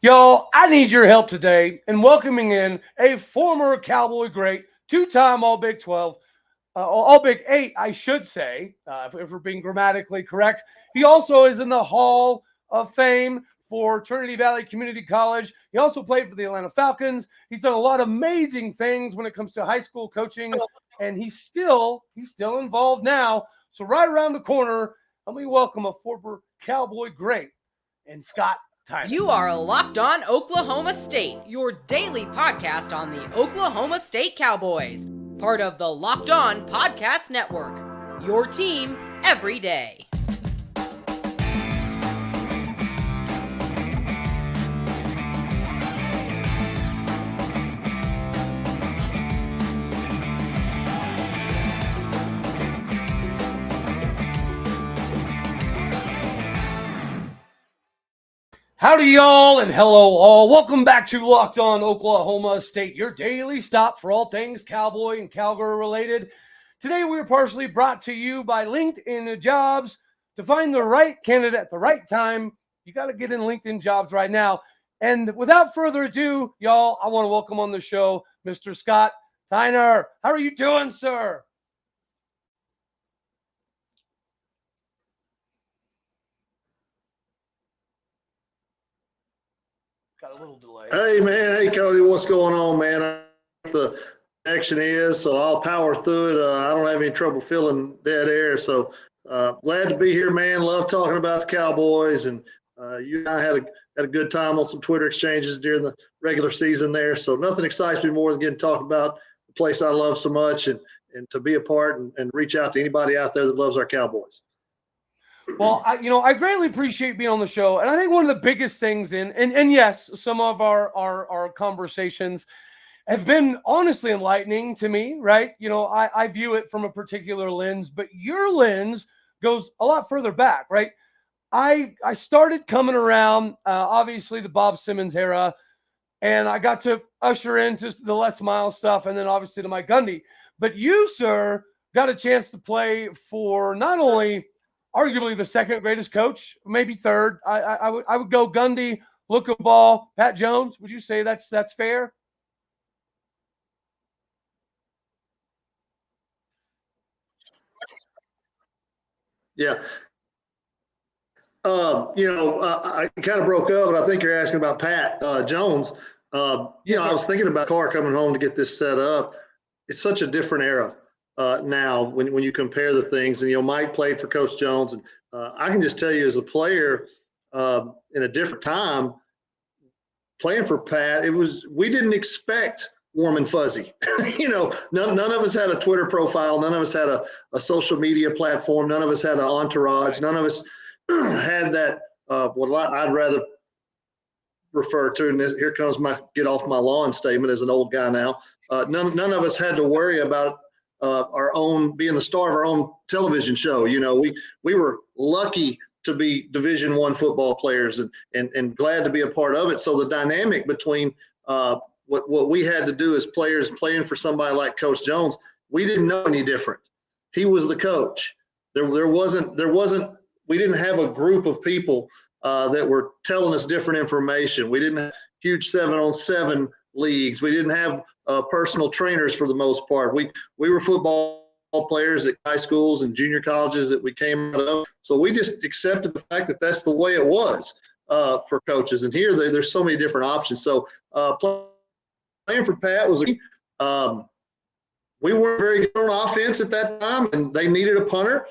Y'all, I need your help today in welcoming in a former Cowboy great, two-time All Big 12, All Big 8, I should say, if we're being grammatically correct. He also is in the Hall of Fame for Trinity Valley Community College. He also played for the Atlanta Falcons. He's done a lot of amazing things when it comes to high school coaching, and he's still involved now. So right around the corner, let me welcome a former Cowboy great and Scott Tyner. You are Locked On Oklahoma State, your daily podcast on the Oklahoma State Cowboys. Part of the Locked On Podcast Network, your team every day. Howdy, y'all, and hello, all. Welcome back to Locked On Oklahoma State, your daily stop for all things Cowboy and Cowgirl related. Today, we are partially brought to you by LinkedIn Jobs. To find the right candidate at the right time, you got to get in LinkedIn Jobs right now. And without further ado, y'all, I want to welcome on the show Mr. Scott Tyner. How are you doing, sir? Got a little delay. Hey, man. Hey, Cody. What's going on, man? The action is, so I'll power through it. I don't have any trouble feeling dead air. So glad to be here, man. Love talking about the Cowboys. And you and I had a good time on some Twitter exchanges during the regular season there. So nothing excites me more than getting to talk about the place I love so much and to be a part and reach out to anybody out there that loves our Cowboys. Well, I greatly appreciate being on the show. And I think one of the biggest things and yes, some of our conversations have been honestly enlightening to me, right? I view it from a particular lens, but your lens goes a lot further back, right? I started coming around, obviously, the Bob Simmons era, and I got to usher into the Les Miles stuff and then obviously to Mike Gundy. But you, sir, got a chance to play for not only arguably the second greatest coach, maybe third. I would go Gundy, Luka Ball, Pat Jones. Would you say that's fair? Yeah. I kind of broke up, but I think you're asking about Pat Jones. Yes, I was thinking about car coming home to get this set up. It's such a different era now when you compare the things. And, Mike played for Coach Jones. And I can just tell you as a player in a different time, playing for Pat, we didn't expect warm and fuzzy. None of us had a Twitter profile. None of us had a social media platform. None of us had an entourage. None of us had that, what I'd rather refer to, and here comes my get off my lawn statement as an old guy now. None of us had to worry about our own being the star of our own television show. We were lucky to be Division I football players and glad to be a part of it. So the dynamic between what we had to do as players playing for somebody like Coach Jones, we didn't know any different. He was the coach. We didn't have a group of people that were telling us different information. We didn't have huge 7-on-7 leagues. We didn't have personal trainers for the most part. We were football players at high schools and junior colleges that we came out of. So we just accepted the fact that that's the way it was for coaches. And here there's so many different options. So playing for Pat was we weren't very good on offense at that time, and they needed a punter.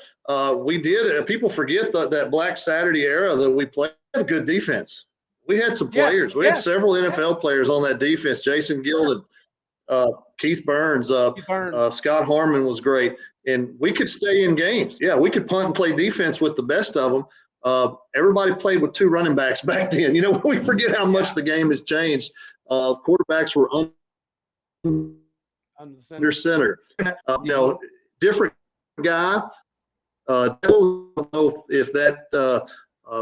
We did. People forget that Black Saturday era that we played a good defense. We had some players. We had several NFL players on that defense. Jason Glidden, Keith Burns, Scott Harmon was great. And we could stay in games. Yeah, we could punt and play defense with the best of them. Everybody played with two running backs back then. We forget how much the game has changed. Quarterbacks were under center. Different guy. Don't know if that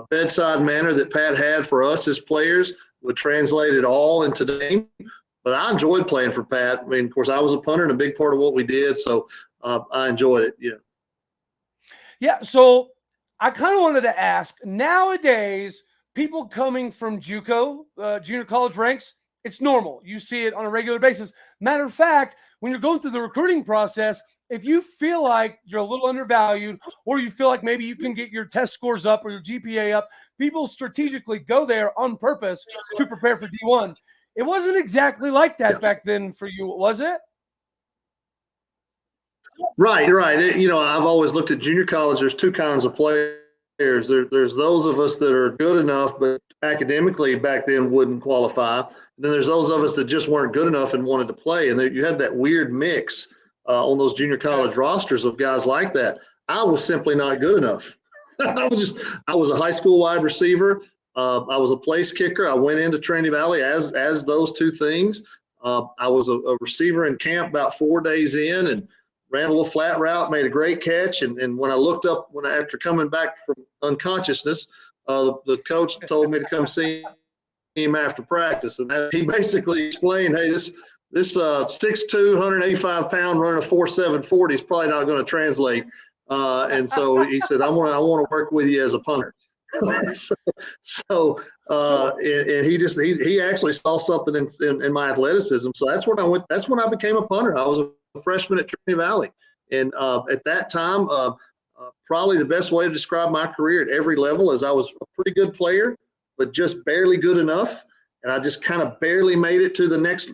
bedside manner that Pat had for us as players would translate it all into the game. But I enjoyed playing for Pat. I mean, of course, I was a punter and a big part of what we did, so I enjoyed it. Yeah. So I kind of wanted to ask. Nowadays, people coming from JUCO, junior college ranks, it's normal. You see it on a regular basis. Matter of fact, when you're going through the recruiting process, if you feel like you're a little undervalued, or you feel like maybe you can get your test scores up or your GPA up, people strategically go there on purpose to prepare for D1. It wasn't exactly like that back then for you, was it? Right. I've always looked at junior college. There's two kinds of players. There's those of us that are good enough, but academically back then wouldn't qualify. And then there's those of us that just weren't good enough and wanted to play. And you had that weird mix on those junior college rosters of guys like that. I was simply not good enough. I was a high school wide receiver. I was a place kicker. I went into Trinity Valley as those two things. I was a receiver in camp about 4 days in and ran a little flat route, made a great catch. And when I looked up, after coming back from unconsciousness, the coach told me to come see him after practice. And he basically explained, hey, this 6'2", 185-pound running a 4.7 40 is probably not going to translate. And so he said, I want to work with you as a punter. And he actually saw something in my athleticism. So that's when I became a punter. I was a freshman at Trinity Valley. And at that time, probably the best way to describe my career at every level is I was a pretty good player, but just barely good enough. And I just kind of barely made it to the next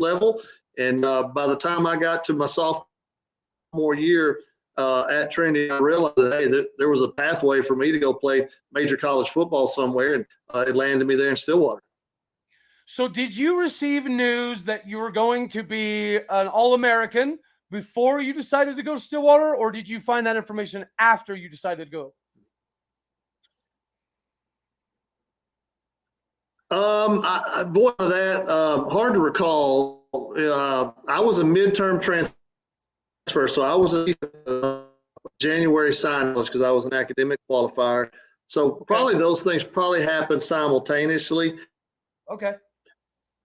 level. And by the time I got to my sophomore year at Trinity, I realized that there was a pathway for me to go play major college football somewhere, and it landed me there in Stillwater. So did you receive news that you were going to be an All-American before you decided to go to Stillwater, or did you find that information after you decided to go? Hard to recall. I was a midterm transfer, so I was a January sign because I was an academic qualifier. So probably those things probably happened simultaneously. Okay.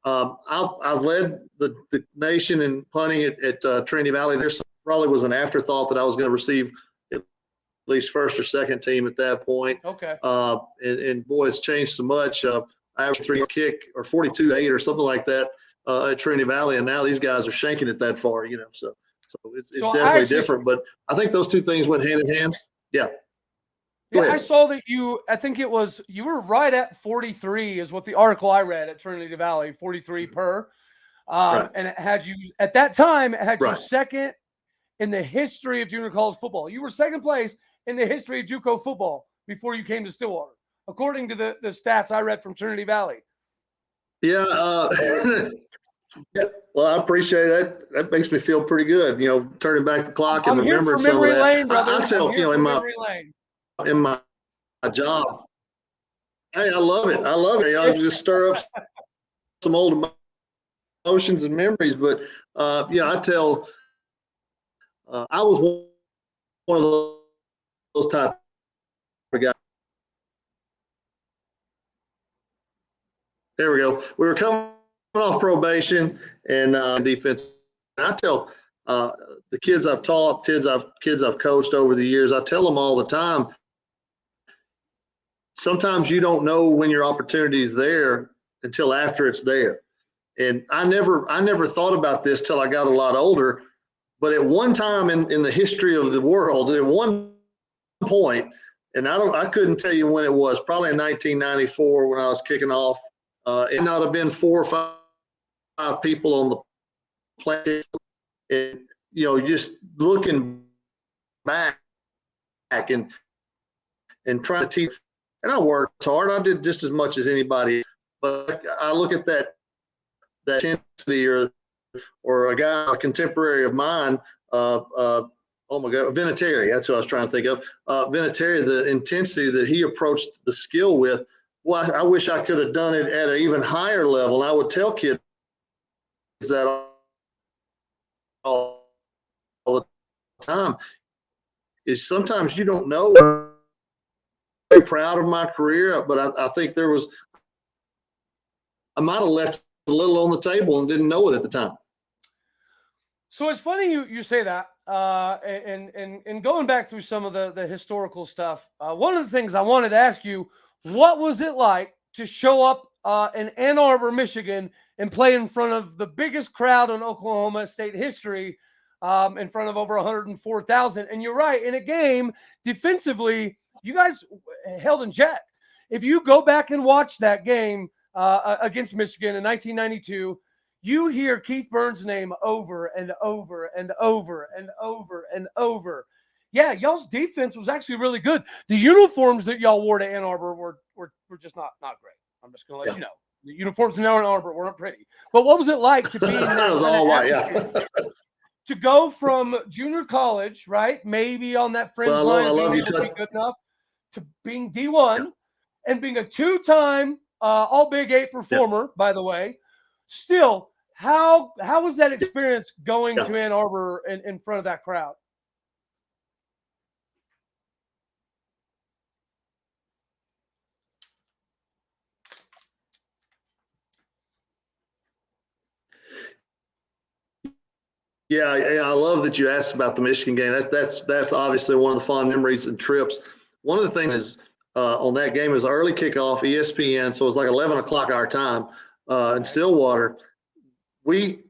I led the nation in punting at Trinity Valley. There probably was an afterthought that I was going to receive at least first or second team at that point. Okay. And boy, it's changed so much. I averaged 3 kick or 42-8 or something like that at Trinity Valley, and now these guys are shanking it that far, So it's definitely different. But I think those two things went hand in hand. Yeah. Yeah, I saw that you were right at 43 is what the article I read at Trinity Valley, 43 per. Right. And it had you at that time, you Right. second in the history of junior college football. You were second place in the history of JUCO football before you came to Stillwater, according to the stats I read from Trinity Valley. Yeah. Well, I appreciate that. That makes me feel pretty good, turning back the clock and remembering some of that. Lane, brother. I tell, in my job. Hey, I love it. I just stir up some old emotions and memories. But, I tell, I was one of those type of guys. There we go. We were coming off probation and defense. And I tell the kids I've taught, kids I've coached over the years, I tell them all the time, sometimes you don't know when your opportunity is there until after it's there. And I never thought about this till I got a lot older. But at one time in the history of the world, at one point, and I couldn't tell you when it was, probably in 1994 when I was kicking off, it not have been 4 or 5 people on the planet. And, just looking back and trying to teach. And I worked hard. I did just as much as anybody. But I look at that intensity or a contemporary of mine, oh my God, Vinatieri. That's what I was trying to think of. Vinatieri, the intensity that he approached the skill with. Well, I wish I could have done it at an even higher level. And I would tell kids that all the time. Is sometimes you don't know. Very proud of my career, but I think I might have left a little on the table and didn't know it at the time. So it's funny you say that, and going back through some of the historical stuff. One of the things I wanted to ask you what was it like to show up in Ann Arbor, Michigan, and play in front of the biggest crowd in Oklahoma State history, in front of over 104,000? And you're right, in a game, defensively, you guys held in check. If you go back and watch that game against Michigan in 1992, you hear Keith Burns' name over and over and over and over and over. Yeah, y'all's defense was actually really good. The uniforms that y'all wore to Ann Arbor were just not great. I'm just going to let you know. The uniforms in Ann Arbor weren't pretty. But what was it like to be in that all white, yeah. To go from junior college, right, maybe on that fringe line of being able to be good enough, to being D1 and being a two-time All Big 8 performer, by the way? Still, how was that experience going to Ann Arbor in front of that crowd? Yeah, I love that you asked about the Michigan game. That's obviously one of the fond memories and trips. One of the things is on that game is early kickoff, ESPN, so it was like 11 o'clock our time in Stillwater. We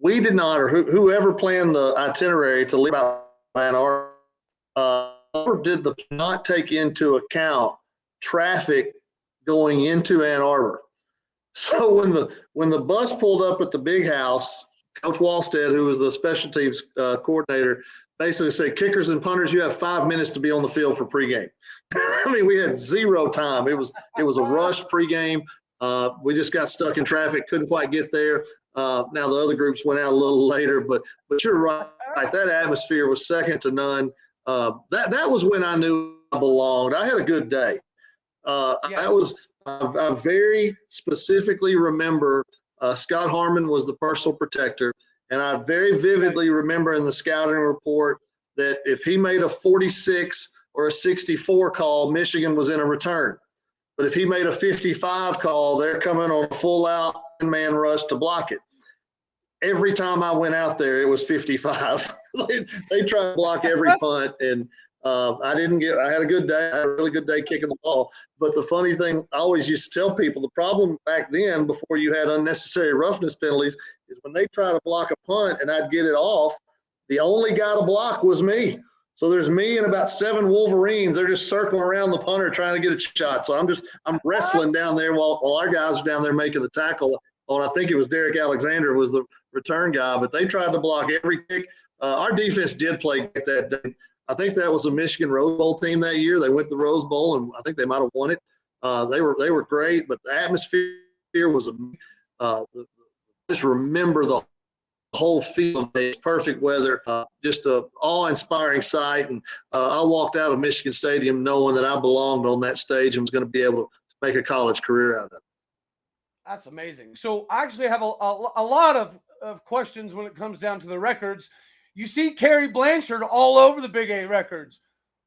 did not, or whoever planned the itinerary to leave out Ann Arbor did not take into account traffic going into Ann Arbor. So when the bus pulled up at the big house, Coach Walstead, who was the special teams coordinator, basically said, kickers and punters, you have 5 minutes to be on the field for pregame. I mean, we had zero time. It was a rush pregame. We just got stuck in traffic, couldn't quite get there. Now the other groups went out a little later, but you're right. That atmosphere was second to none. That was when I knew I belonged. I had a good day. I very specifically remember Scott Harmon was the personal protector, and I very vividly remember in the scouting report that if he made a 46 or a 64 call, Michigan was in a return. But if he made a 55 call, they're coming on a full-out man rush to block it. Every time I went out there, it was 55. They tried to block every punt, and I had a good day. I had a really good day kicking the ball. But the funny thing, I always used to tell people, the problem back then, before you had unnecessary roughness penalties, is when they try to block a punt and I'd get it off, the only guy to block was me. So there's me and about 7 Wolverines. They're just circling around the punter trying to get a shot. So I'm wrestling down there while our guys are down there making the tackle on, I think it was Derek Alexander was the return guy, but they tried to block every kick. Our defense did play that day. I think that was a Michigan Rose Bowl team that year. They went to the Rose Bowl, and I think they might have won it. They were great, but the atmosphere was just remember the whole field. Perfect weather, just a awe-inspiring sight. And I walked out of Michigan Stadium knowing that I belonged on that stage and was going to be able to make a college career out of it. That's amazing. So I actually have a lot of questions when it comes down to the records. You see Kerry Blanchard all over the Big 8 records,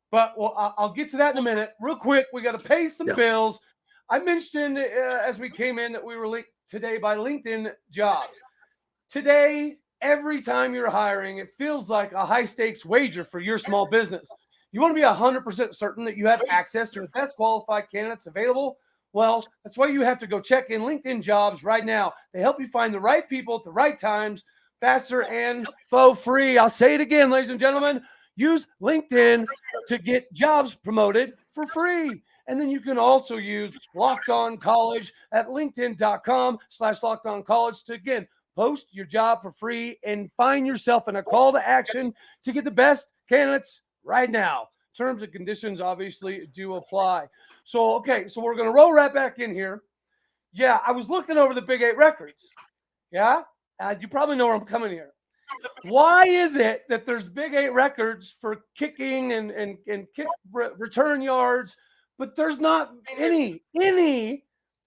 but I'll get to that in a minute. Real quick, we got to pay some bills. I mentioned as we came in that we were linked today by LinkedIn Jobs. Today, every time you're hiring, it feels like a high-stakes wager for your small business. You want to be 100% certain that you have access to the best qualified candidates available. Well, that's why you have to go check in LinkedIn Jobs right now. They help you find the right people at the right times, faster and for free. I'll say it again, ladies and gentlemen. Use LinkedIn to get jobs promoted for free. And then you can also use Locked On College at linkedin.com/LockedOnCollege to, again, post your job for free and find yourself in a call to action to get the best candidates right now. Terms and conditions obviously do apply. So, okay, so we're going to roll right back in here. Yeah, I was looking over the Big 8 records. Yeah? You probably know where I'm coming here. Why is it that there's Big 8 records for kicking and kick return yards, but there's not any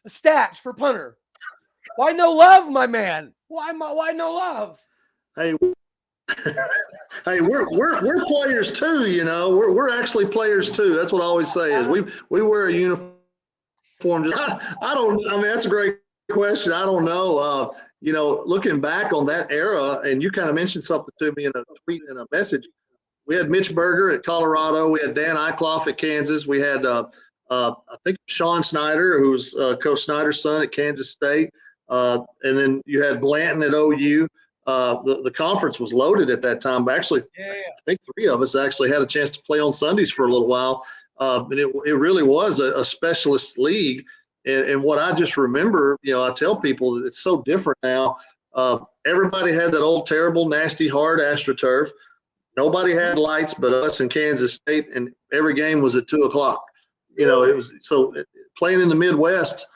stats for punter? Why no love, my man? Why no love? Hey, we're players too. You know, we're actually players too. That's what I always say is we wear a uniform. I mean, that's a great question. I don't know. You know, looking back on that era, and you kind of mentioned something to me in a tweet and a message. We had Mitch Berger at Colorado. We had Dan Eicloff at Kansas. We had I think Sean Snyder, who was Coach Snyder's son at Kansas State. And then you had Blanton at OU. The conference was loaded at that time. But actually, I think three of us actually had a chance to play on Sundays for a little while. And it really was a specialist league. And what I just remember, I tell people that it's so different now. Everybody had that old, terrible, nasty, hard AstroTurf. Nobody had lights but us in Kansas State, and every game was at 2:00. It was so playing in the Midwest.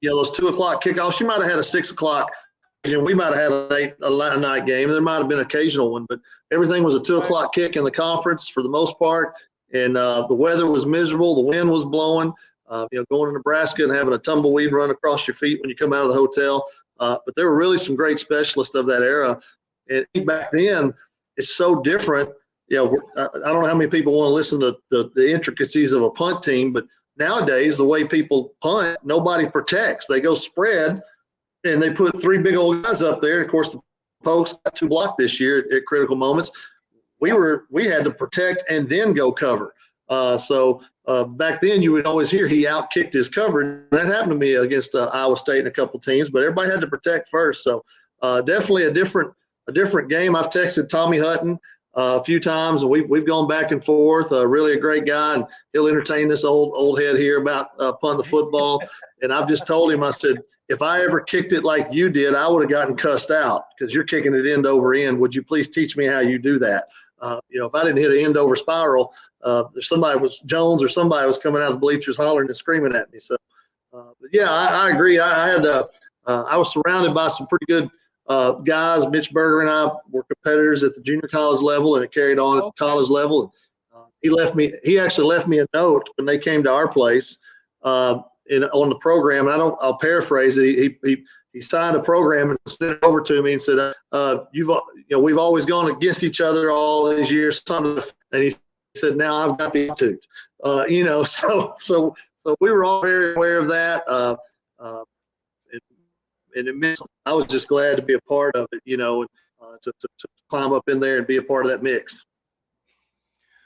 Those 2:00 kickoffs. You might have had a 6:00. We might have had a night game. There might have been an occasional one, but everything was a 2:00 kick in the conference for the most part. And the weather was miserable. The wind was blowing. Going to Nebraska and having a tumbleweed run across your feet when you come out of the hotel. But there were really some great specialists of that era. And back then, it's so different. I don't know how many people want to listen to the intricacies of a punt team, but nowadays, the way people punt, nobody protects. They go spread, and they put three big old guys up there. Of course, the Pokes got two blocked this year at critical moments. We had to protect and then go cover. So back then, you would always hear he outkicked his coverage. That happened to me against Iowa State and a couple teams, but everybody had to protect first. So definitely a different game. I've texted Tommy Hutton a few times, and we've gone back and forth. Really a great guy, and he'll entertain this old head here about punting the football. And I've just told him, I said, if I ever kicked it like you did, I would have gotten cussed out because you're kicking it end over end. Would you please teach me how you do that? If I didn't hit an end over spiral, somebody was Jones or somebody was coming out of the bleachers hollering and screaming at me. So, but yeah, I agree. I was surrounded by some pretty good guys. Mitch Berger and I were competitors at the junior college level, and it carried on at the college level. He actually left me a note when they came to our place on the program. And I'll paraphrase it. He signed a program and sent it over to me and said, we've always gone against each other all these years. And he said, now I've got the attitude, so we were all very aware of that. And it meant I was just glad to be a part of it, and to climb up in there and be a part of that mix.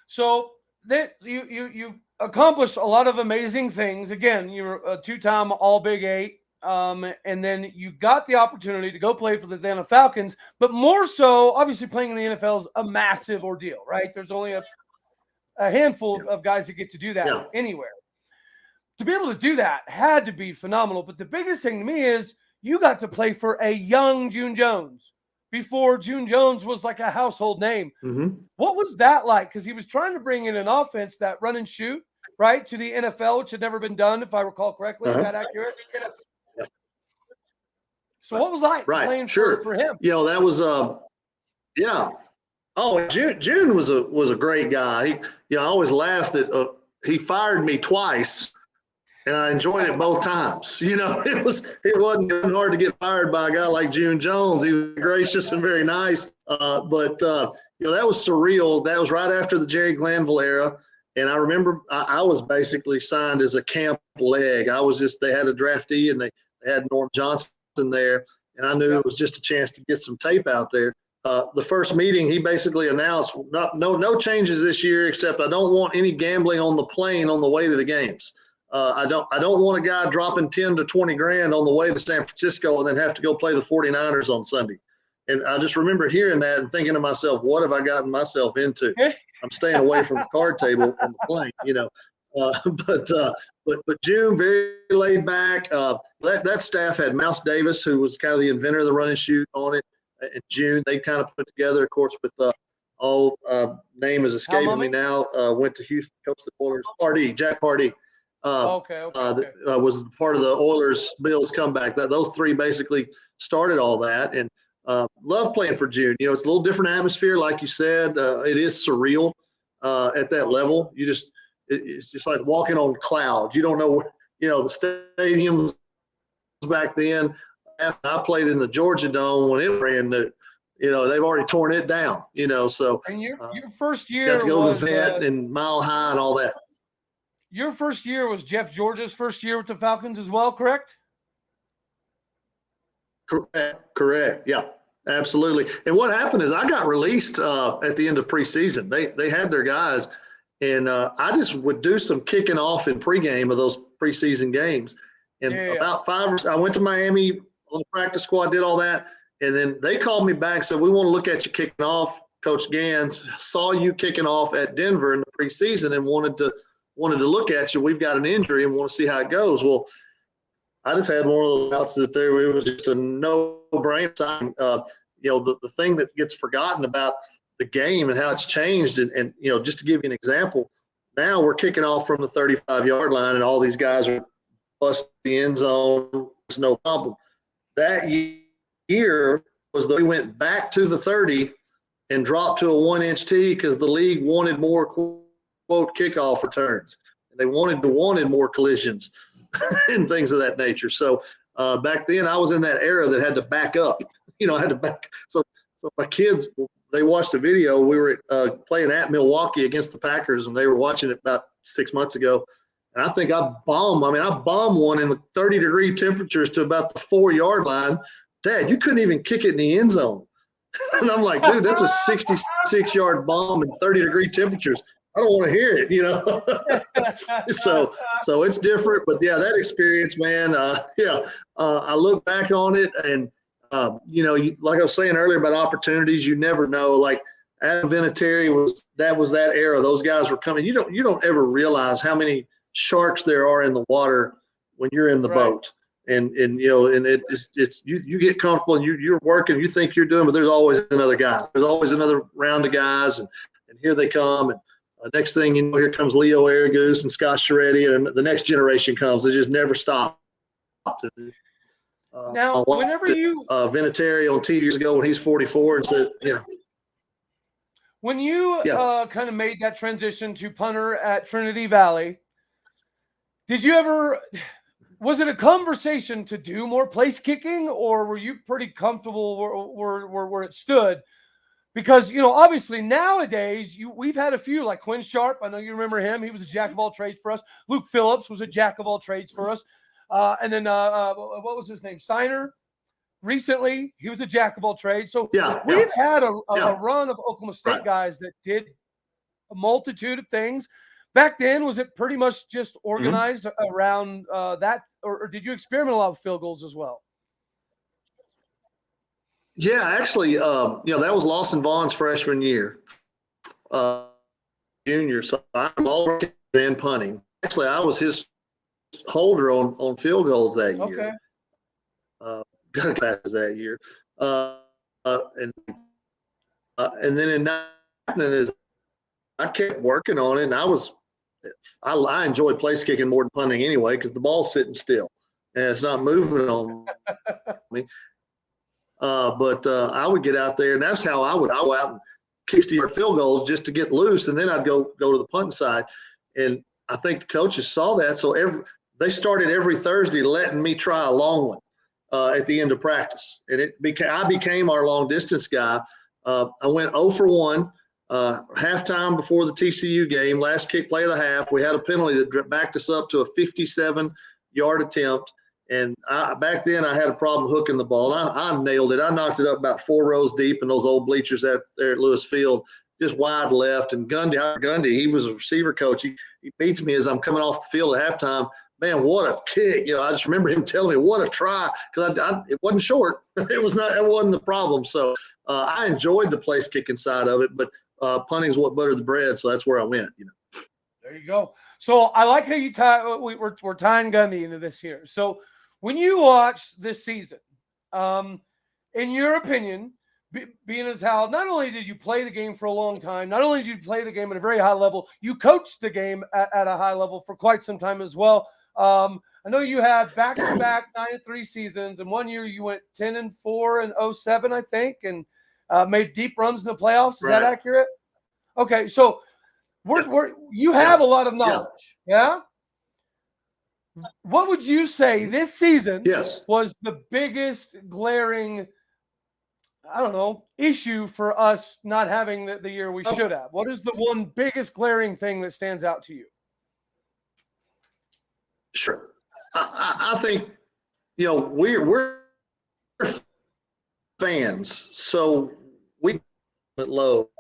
So that you accomplished a lot of amazing things. Again, you were a two-time All Big Eight. And then you got the opportunity to go play for the Atlanta Falcons, but more so, obviously, playing in the NFL is a massive ordeal, right? There's only a handful of guys that get to do that anywhere. To be able to do that had to be phenomenal. But the biggest thing to me is you got to play for a young June Jones before June Jones was like a household name. Mm-hmm. What was that like? Because he was trying to bring in an offense that run and shoot, right, to the NFL, which had never been done, if I recall correctly. Is that accurate? So what was like playing for him? That was Oh, June was a great guy. I always laughed that he fired me twice, and I enjoyed it both times. It wasn't hard to get fired by a guy like June Jones. He was gracious and very nice. But that was surreal. That was right after the Jerry Glanville era. And I remember I was basically signed as a camp leg. They had a draftee, and they had Norm Johnson there, and I knew it was just a chance to get some tape out there. The first meeting, he basically announced no changes this year, except I don't want any gambling on the plane on the way to the games. I don't want a guy dropping 10 to 20 grand on the way to San Francisco and then have to go play the 49ers on Sunday. And I just remember hearing that and thinking to myself, what have I gotten myself into? I'm staying away from the card table on the plane, But June, very laid back. That staff had Mouse Davis, who was kind of the inventor of the run and shoot on it. And June, they kind of put together, of course, with name is escaping me now. Went to Houston, coached the Oilers. Jack Pardee. Was part of the Oilers Bills comeback. Those three basically started all that, and love playing for June. It's a little different atmosphere, like you said. It is surreal at that level. It's just like walking on clouds. You don't know where, the stadiums back then. I played in the Georgia Dome when it ran. They've already torn it down. So. And your first year got to go to the vet and Mile High and all that. Your first year was Jeff Georgia's first year with the Falcons as well, correct? Correct. Yeah, absolutely. And what happened is I got released at the end of preseason. They had their guys, And I just would do some kicking off in pregame of those preseason games. And about I went to Miami on the practice squad, did all that. And then they called me back and said, we want to look at you kicking off. Coach Gans saw you kicking off at Denver in the preseason and wanted to look at you. We've got an injury and want to see how it goes. Well, I just had one of those outs that it was just a no-brainer sign. The thing that gets forgotten about the game and how it's changed. And just to give you an example, now we're kicking off from the 35-yard line and all these guys are busting the end zone. It's no problem. That year was that we went back to the 30 and dropped to a 1-inch tee because the league wanted more quote kickoff returns. They wanted more collisions and things of that nature. So back then I was in that era that had to back up. I had to back. So my kids, they watched a video. We were playing at Milwaukee against the Packers, and they were watching it about 6 months ago. And I think I bombed one in the 30-degree temperatures to about the 4-yard line. Dad, you couldn't even kick it in the end zone. And I'm like, dude, that's a 66-yard bomb in 30-degree temperatures. I don't want to hear it, So it's different. But, yeah, that experience, man, I look back on it and, like I was saying earlier about opportunities, you never know. Like Adam Vinatieri was that era. Those guys were coming. You don't ever realize how many sharks there are in the water when you're in the boat. And it's you get comfortable and you're working, you think you're doing, but there's always another guy. There's always another round of guys, and here they come. And next thing you know, here comes Leo Aragoose and Scott Sharetti, and the next generation comes. They just never stop. Now, whenever you Vinatieri on 2 years ago when he's 44 and said, when you kind of made that transition to punter at Trinity Valley, did you ever? Was it a conversation to do more place kicking, or were you pretty comfortable where it stood? Because, obviously nowadays we've had a few like Quinn Sharp. I know you remember him. He was a jack of all trades for us. Luke Phillips was a jack of all trades for us. And then what was his name? Tyner. Recently, he was a jack of all trades. So we've had a run of Oklahoma State guys that did a multitude of things. Back then, was it pretty much just organized around that, or did you experiment a lot with field goals as well? Yeah, actually, that was Lawson Vaughn's freshman year, junior. So I was all in punting. Actually, I was his holder on field goals that year. Okay. Got classes that year, and then in 1990's, I kept working on it, and I enjoyed place kicking more than punting anyway because the ball's sitting still and it's not moving on me. But I would get out there, and that's how I would go out and kick 60-yard field goals just to get loose, and then I'd go to the punting side. And I think the coaches saw that, so they started every Thursday letting me try a long one at the end of practice, and I became our long distance guy. I went 0 for 1. Halftime before the TCU game, last kick play of the half, we had a penalty that backed us up to a 57-yard attempt. And back then I had a problem hooking the ball. I nailed it. I knocked it up about 4 rows deep in those old bleachers there at Lewis Field, just wide left. And Gundy, he was a receiver coach. He beats me as I'm coming off the field at halftime. Man, what a kick. I just remember him telling me, what a try, because it wasn't short. It wasn't the problem. So I enjoyed the place kicking side of it, but punting is what buttered the bread, so that's where I went. There you go. So I like how you we're tying Gundy into this here. So when you watch this season, in your opinion, being as how not only did you play the game for a long time, not only did you play the game at a very high level, you coached the game at a high level for quite some time as well. I know you had back-to-back 9-3 seasons, and one year you went 10-4 in 07, I think, and made deep runs in the playoffs. Is that accurate? Okay, so you have a lot of knowledge, yeah? What would you say this season was the biggest glaring, issue for us not having the year we should have? What is the one biggest glaring thing that stands out to you? Sure. I think, we're fans, so we low.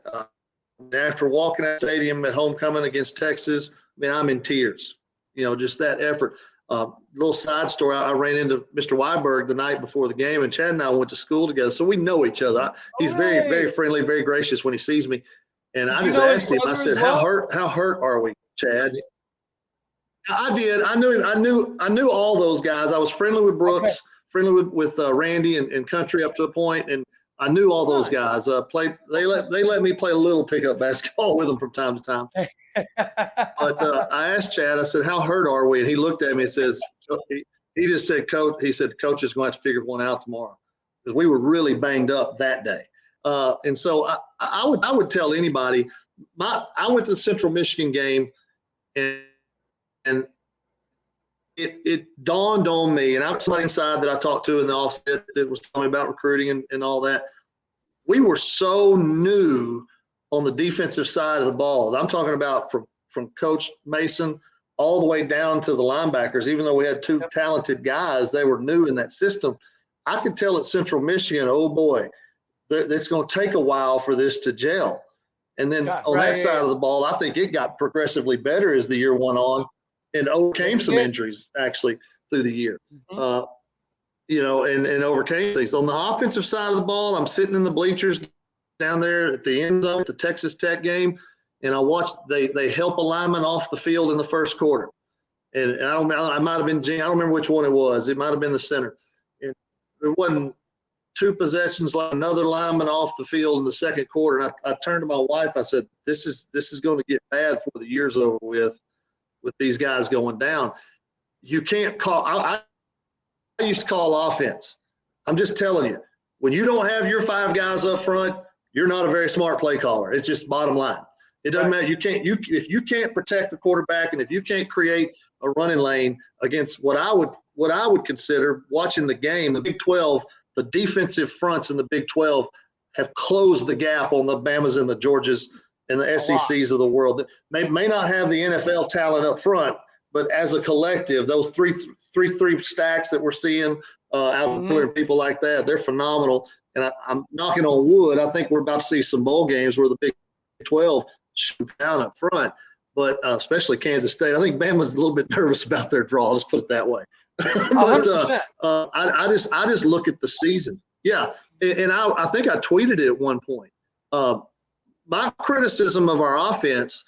After walking out of the stadium at homecoming against Texas, I mean, I'm in tears. Just that effort. Little side story, I ran into Mr. Weiberg the night before the game, and Chad and I went to school together, so we know each other. He's very, very friendly, very gracious when he sees me. And I just asked him, I said, how hurt are we, Chad? I did. I knew all those guys. I was friendly with Brooks, friendly with Randy and Country up to a point, and I knew all those guys. They let me play a little pickup basketball with them from time to time. But I asked Chad, I said, how hurt are we? And he looked at me and says, he just said, Coach, he said, the coach is going to have to figure one out tomorrow, because we were really banged up that day. And so I would tell anybody, I went to the Central Michigan game, and it dawned on me, and I was somebody inside that I talked to in the office that was telling me about recruiting and all that. We were so new on the defensive side of the ball. I'm talking about from Coach Mason all the way down to the linebackers. Even though we had two talented guys, they were new in that system. I could tell at Central Michigan, oh boy, it's going to take a while for this to gel. And then that side of the ball, I think it got progressively better as the year went on, and overcame some injuries actually through the year. And overcame things. On the offensive side of the ball, I'm sitting in the bleachers down there at the end zone at the Texas Tech game, and I watched they help a lineman off the field in the first quarter. And I might have been, I don't remember which one it was. It might have been the center. And it wasn't two possessions, like another lineman off the field in the second quarter. And I turned to my wife. I said, this is going to get bad before the year's over with these guys going down. You can't call. I used to call offense. I'm just telling you, when you don't have your five guys up front, you're not a very smart play caller. It's just bottom line. It doesn't matter. If you can't protect the quarterback, and if you can't create a running lane against what I would consider, watching the game, the Big 12, the defensive fronts in the Big 12 have closed the gap on the Bamas and the Georgias and the SECs of the world. They may not have the NFL talent up front, but as a collective, those three stacks that we're seeing out of people like that, they're phenomenal. And I'm knocking on wood. I think we're about to see some bowl games where the Big 12 shoot down up front, but especially Kansas State. I think Bama's a little bit nervous about their draw. Let's put it that way. But I just look at the season. Yeah, and I think I tweeted it at one point. My criticism of our offense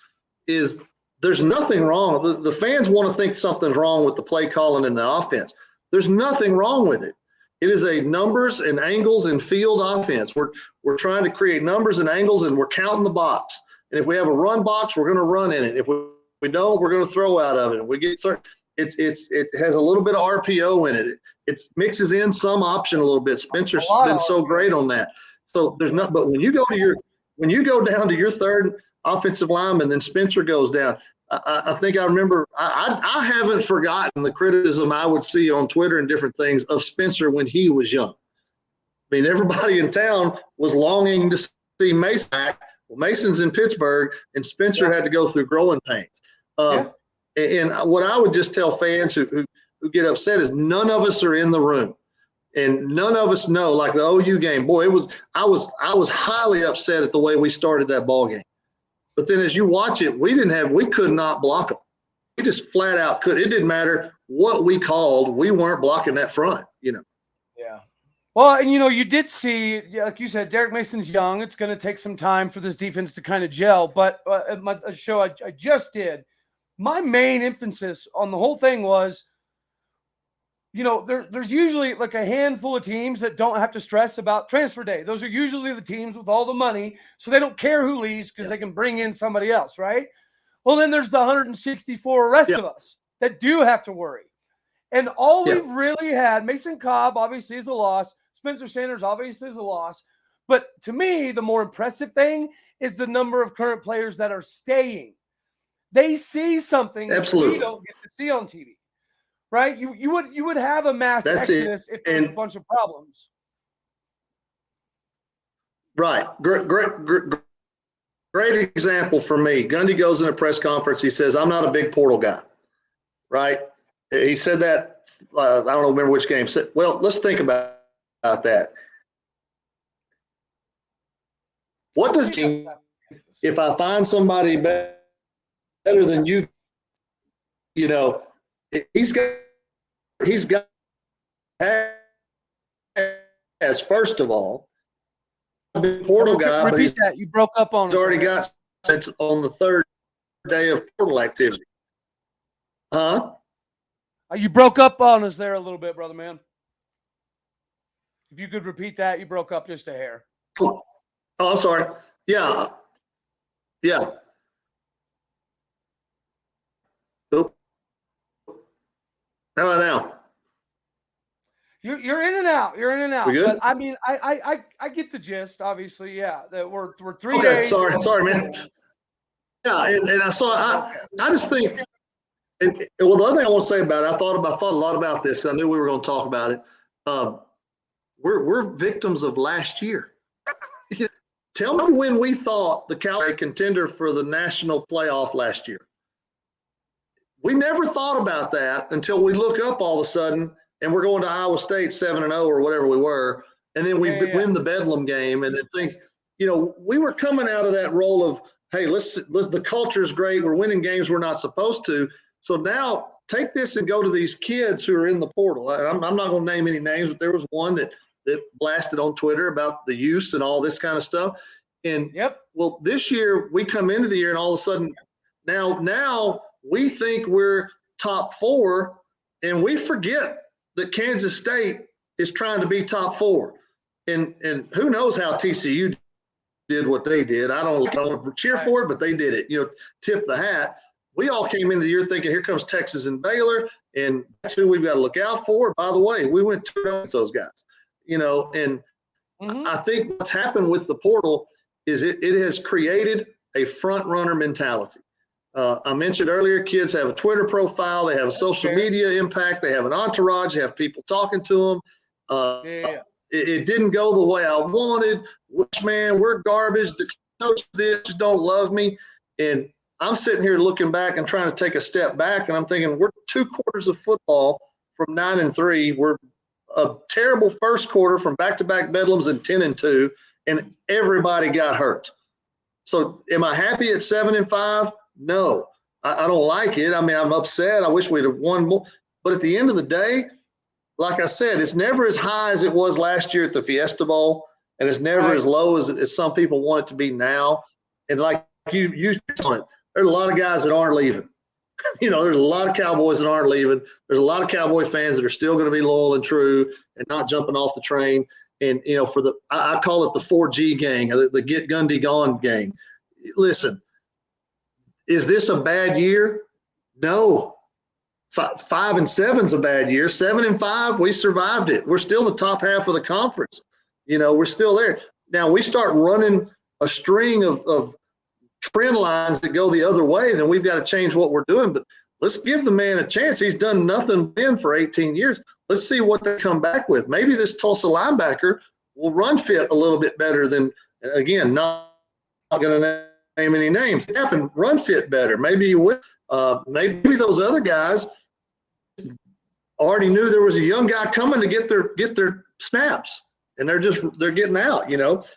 is there's nothing wrong. The fans want to think something's wrong with the play calling in the offense. There's nothing wrong with it. It is a numbers and angles and field offense. We're trying to create numbers and angles, and we're counting the box. And if we have a run box, we're going to run in it. If we don't, we're going to throw out of it. We get certain. It has a little bit of RPO in it. It mixes in some option a little bit. Spencer's been so great on that. So there's not. But when you go down to your third offensive lineman, then Spencer goes down. I think I remember. I haven't forgotten the criticism I would see on Twitter and different things of Spencer when he was young. I mean, everybody in town was longing to see Mason back. Well, Mason's in Pittsburgh, and Spencer had to go through growing pains. And what I would just tell fans who get upset is none of us are in the room, and none of us know. Like the OU game, boy, I was highly upset at the way we started that ball game. But then as you watch it, we could not block them. We just flat out could. It didn't matter what we called. We weren't blocking that front. Yeah. Well, and you did see, like you said, Derek Mason's young. It's going to take some time for this defense to kind of gel. But at my show I just did, my main emphasis on the whole thing was, there's usually like a handful of teams that don't have to stress about transfer day. Those are usually the teams with all the money, so they don't care who leaves because they can bring in somebody else, right? Well, then there's the 164 rest of us that do have to worry. And all we've really had, Mason Cobb obviously is a loss. Spencer Sanders obviously is a loss. But to me, the more impressive thing is the number of current players that are staying. They see something that we don't get to see on TV, right? You would have a mass exodus if there was a bunch of problems. Right. Great example for me. Gundy goes in a press conference. He says, I'm not a big portal guy, right? He said that, I don't remember which game. Well, let's think about that. What does he if I find somebody better than you, he's got as first of all, a portal guy, but he's that. You broke up on us. already got since on the third day of portal activity. Huh? You broke up on us there a little bit, brother man. If you could repeat that, you broke up just a hair. Oh, I'm sorry. Yeah. Oop. How about now? You're in and out. You're in and out. We good? But I mean, I get the gist. Obviously, yeah. That we're 3 Okay, days. Sorry, man. Yeah, and I just think, well, the other thing I want to say about it, I thought a lot about this because I knew we were going to talk about it. We're victims of last year. Tell me when we thought the Cowboys were a contender for the national playoff last year. We never thought about that until we look up all of a sudden and we're going to Iowa State 7-0 or whatever we were, and then we win the Bedlam game, and then things. We were coming out of that role of, hey, the culture's great. We're winning games we're not supposed to. So now take this and go to these kids who are in the portal. I'm not going to name any names, but there was one that blasted on Twitter about the use and all this kind of stuff. And well, this year we come into the year and all of a sudden now we think we're top 4 and we forget that Kansas State is trying to be top 4. And who knows how TCU did what they did. I don't want to cheer for it, but they did it. Tip the hat. We all came into the year thinking, here comes Texas and Baylor, and that's who we've got to look out for. By the way, we went to those guys. And I think what's happened with the portal is it has created a front runner mentality. I mentioned earlier, kids have a Twitter profile, they have a social media impact, they have an entourage, they have people talking to them. It didn't go the way I wanted. We're garbage. The coach just don't love me. And I'm sitting here looking back and trying to take a step back, and I'm thinking we're 2 quarters of football from 9-3. We're a terrible first quarter from back-to-back Bedlams and 10-2, and everybody got hurt. So am I happy at 7-5? No, I don't like it. I mean, I'm upset. I wish we'd have won more. But at the end of the day, like I said, it's never as high as it was last year at the Fiesta Bowl, and it's never as low as some people want it to be now. And like you on it, there's a lot of guys that aren't leaving. There's a lot of Cowboys that aren't leaving. There's a lot of Cowboy fans that are still going to be loyal and true and not jumping off the train. And, I call it the 4G gang, the Get Gundy Gone gang. Listen, is this a bad year? No. 5-7's a bad year. 7-5, we survived it. We're still the top half of the conference. We're still there. Now we start running a string of trend lines that go the other way, then we've got to change what we're doing. But let's give the man a chance. He's done nothing for 18 years. Let's see what they come back with. Maybe this Tulsa linebacker will run fit a little bit better than, again, not going to name any names. Run fit better. Maybe you will. Maybe those other guys already knew there was a young guy coming to get their snaps, and they're getting out.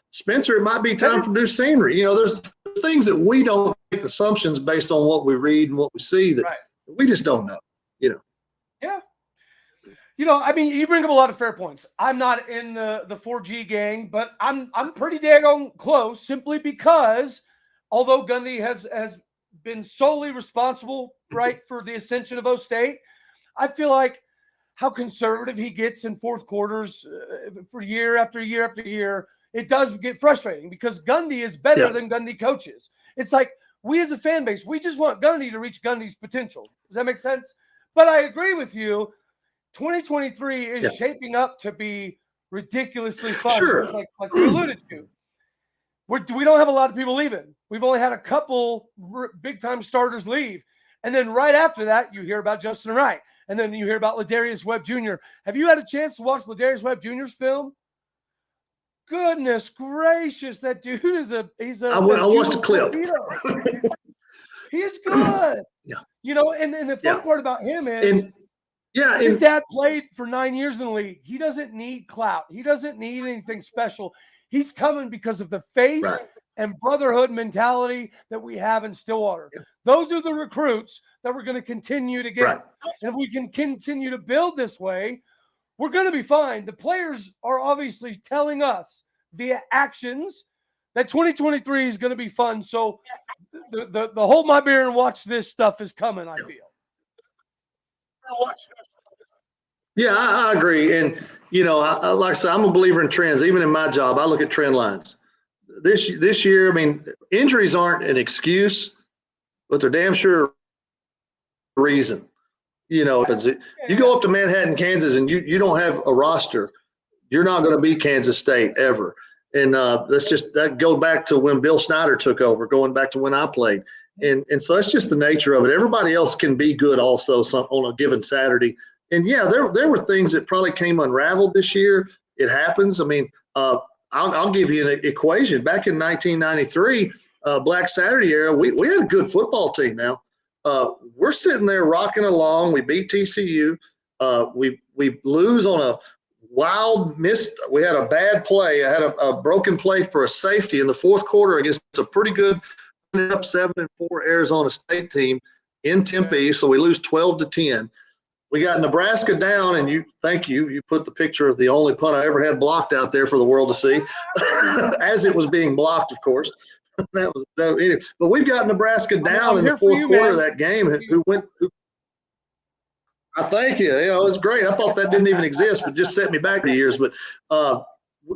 Spencer, it might be time for new scenery. There's things that we don't make assumptions based on what we read and what we see that we just don't know. Yeah. I mean, you bring up a lot of fair points. I'm not in the 4G gang, but I'm pretty daggone close, simply because although Gundy has been solely responsible, for the ascension of O State, I feel like how conservative he gets in fourth quarters for year after year after year, it does get frustrating because Gundy is better than Gundy coaches. It's like we as a fan base, we just want Gundy to reach Gundy's potential. Does that make sense? But I agree with you. 2023 is shaping up to be ridiculously fun. Sure. Like you alluded to. We don't have a lot of people leaving. We've only had a couple big-time starters leave. And then right after that, you hear about Justin Wright. And then you hear about Ladarius Webb Jr. Have you had a chance to watch Ladarius Webb Jr.'s film? Goodness gracious, that dude I watched a clip. He is good. And the fun part about him is his dad played for 9 years in the league. He doesn't need clout. He doesn't need anything special. He's coming because of the faith and brotherhood mentality that we have in Stillwater. Yeah. Those are the recruits that we're going to continue to get. Right. And if we can continue to build this way, we're going to be fine. The players are obviously telling us via actions that 2023 is going to be fun. So the hold my beer and watch this stuff is coming, I feel. Yeah, I agree. And, like I said, I'm a believer in trends. Even in my job, I look at trend lines. This year, I mean, injuries aren't an excuse, but they're damn sure a reason. You go up to Manhattan, Kansas, and you don't have a roster, you're not going to beat Kansas State ever. And that goes back to when Bill Snyder took over, going back to when I played. And so that's just the nature of it. Everybody else can be good also on a given Saturday. And, yeah, there were things that probably came unraveled this year. It happens. I mean, I'll give you an equation. Back in 1993, Black Saturday era, we had a good football team now. We're sitting there rocking along. We beat TCU. We lose on a wild miss. We had a bad play. I had a broken play for a safety in the fourth quarter against a pretty good up 7-4 Arizona State team in Tempe. So we lose 12-10. We got Nebraska down, and you put the picture of the only punt I ever had blocked out there for the world to see, as it was being blocked, of course. But we've got Nebraska down in the fourth quarter of that game. I thank you. It was great. I thought that didn't even exist, but just set me back for years. But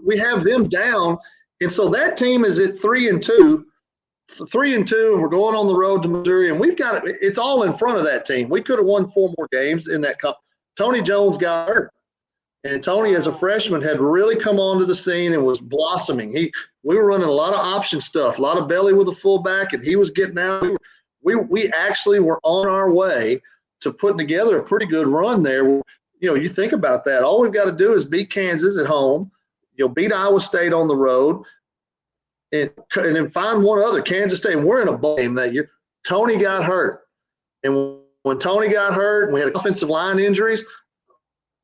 we have them down, and so that team is at 3-2. 3-2, and we're going on the road to Missouri, and we've got it. It's all in front of that team. We could have won 4 more games in that cup. Tony Jones got hurt, and Tony, as a freshman, had really come onto the scene and was blossoming. We were running a lot of option stuff, a lot of belly with a fullback, and he was getting out. We actually were on our way to putting together a pretty good run there. You think about that. All we've got to do is beat Kansas at home, beat Iowa State on the road, and then find one other, Kansas State. We're in a bowl game that year. Tony got hurt. And when Tony got hurt and we had offensive line injuries,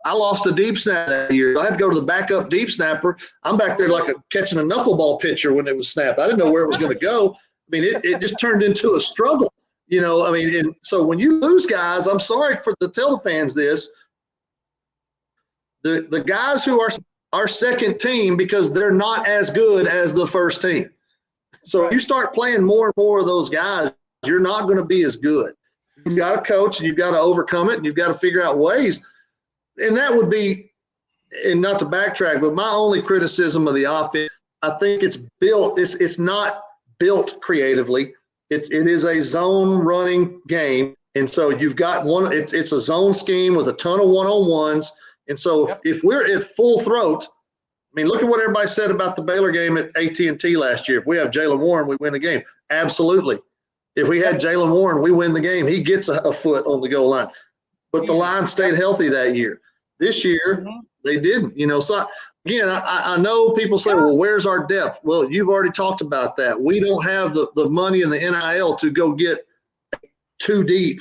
I lost a deep snap that year. I had to go to the backup deep snapper. I'm back there like catching a knuckleball pitcher when it was snapped. I didn't know where it was going to go. I mean, it just turned into a struggle. And so when you lose guys, I'm sorry to tell the fans this, the guys who are our second team, because they're not as good as the first team. So if you start playing more and more of those guys, you're not going to be as good. You've got to coach, and you've got to overcome it, and you've got to figure out ways. And that would be, and not to backtrack, but my only criticism of the offense, I think it's built. It's not built creatively. It is a zone running game. And so you've got it's a zone scheme with a ton of one-on-ones. And so if we're at full throat, I mean, look at what everybody said about the Baylor game at AT&T last year. If we have Jaylen Warren, we win the game. Absolutely. If we had Jaylen Warren, we win the game. He gets a foot on the goal line. But the line stayed healthy that year. This year, they didn't. So, again, I know people say, well, where's our depth? Well, you've already talked about that. We don't have the money in the NIL to go get too deep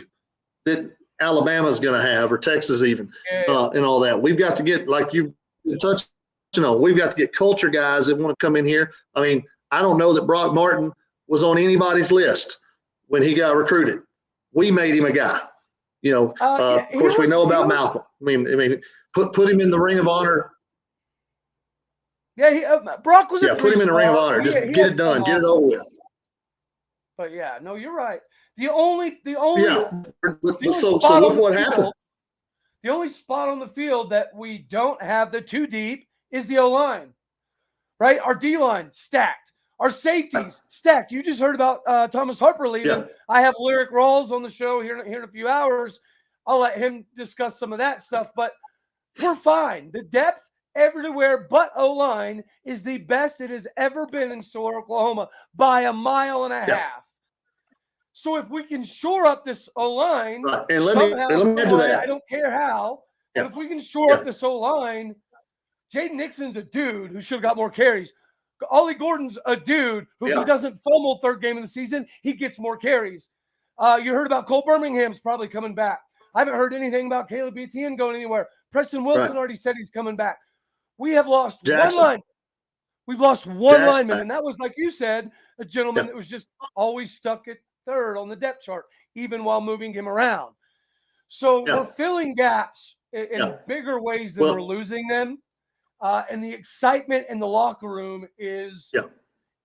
that Alabama's going to have, or Texas even, and all that. We've got to get, like you touched on, we've got to get culture guys that want to come in here. I mean, I don't know that Brock Martin was on anybody's list when he got recruited. We made him a guy. Of course, we know about Malcolm. I mean, put him in the Ring of Honor. Yeah, Brock was. Yeah, put him in the Ring of Honor. Just get it done, get it over with. But yeah, no, you're right. The only. Yeah. So look what happened. The only spot on the field that we don't have the 2 deep is the O-line, right? Our D-line stacked. Our safeties stacked. You just heard about Thomas Harper leaving. Yeah. I have Lyric Rawls on the show here in a few hours. I'll let him discuss some of that stuff, but we're fine. The depth everywhere but O-line is the best it has ever been in Stillwater, Oklahoma by a mile and a half. So if we can shore up this O-line, and let me add to that. I don't care how, but if we can shore up this O-line, Jaden Nixon's a dude who should have got more carries. Ollie Gordon's a dude who, if he doesn't fumble third game of the season, he gets more carries. You heard about Cole Birmingham's probably coming back. I haven't heard anything about Caleb Etienne going anywhere. Preston Wilson already said he's coming back. We have lost one line. We've lost one Jack's lineman, back. and that was, like you said, a gentleman that was just always stuck at third on the depth chart, even while moving him around. So we're filling gaps in bigger ways than we're losing them. And the excitement in the locker room is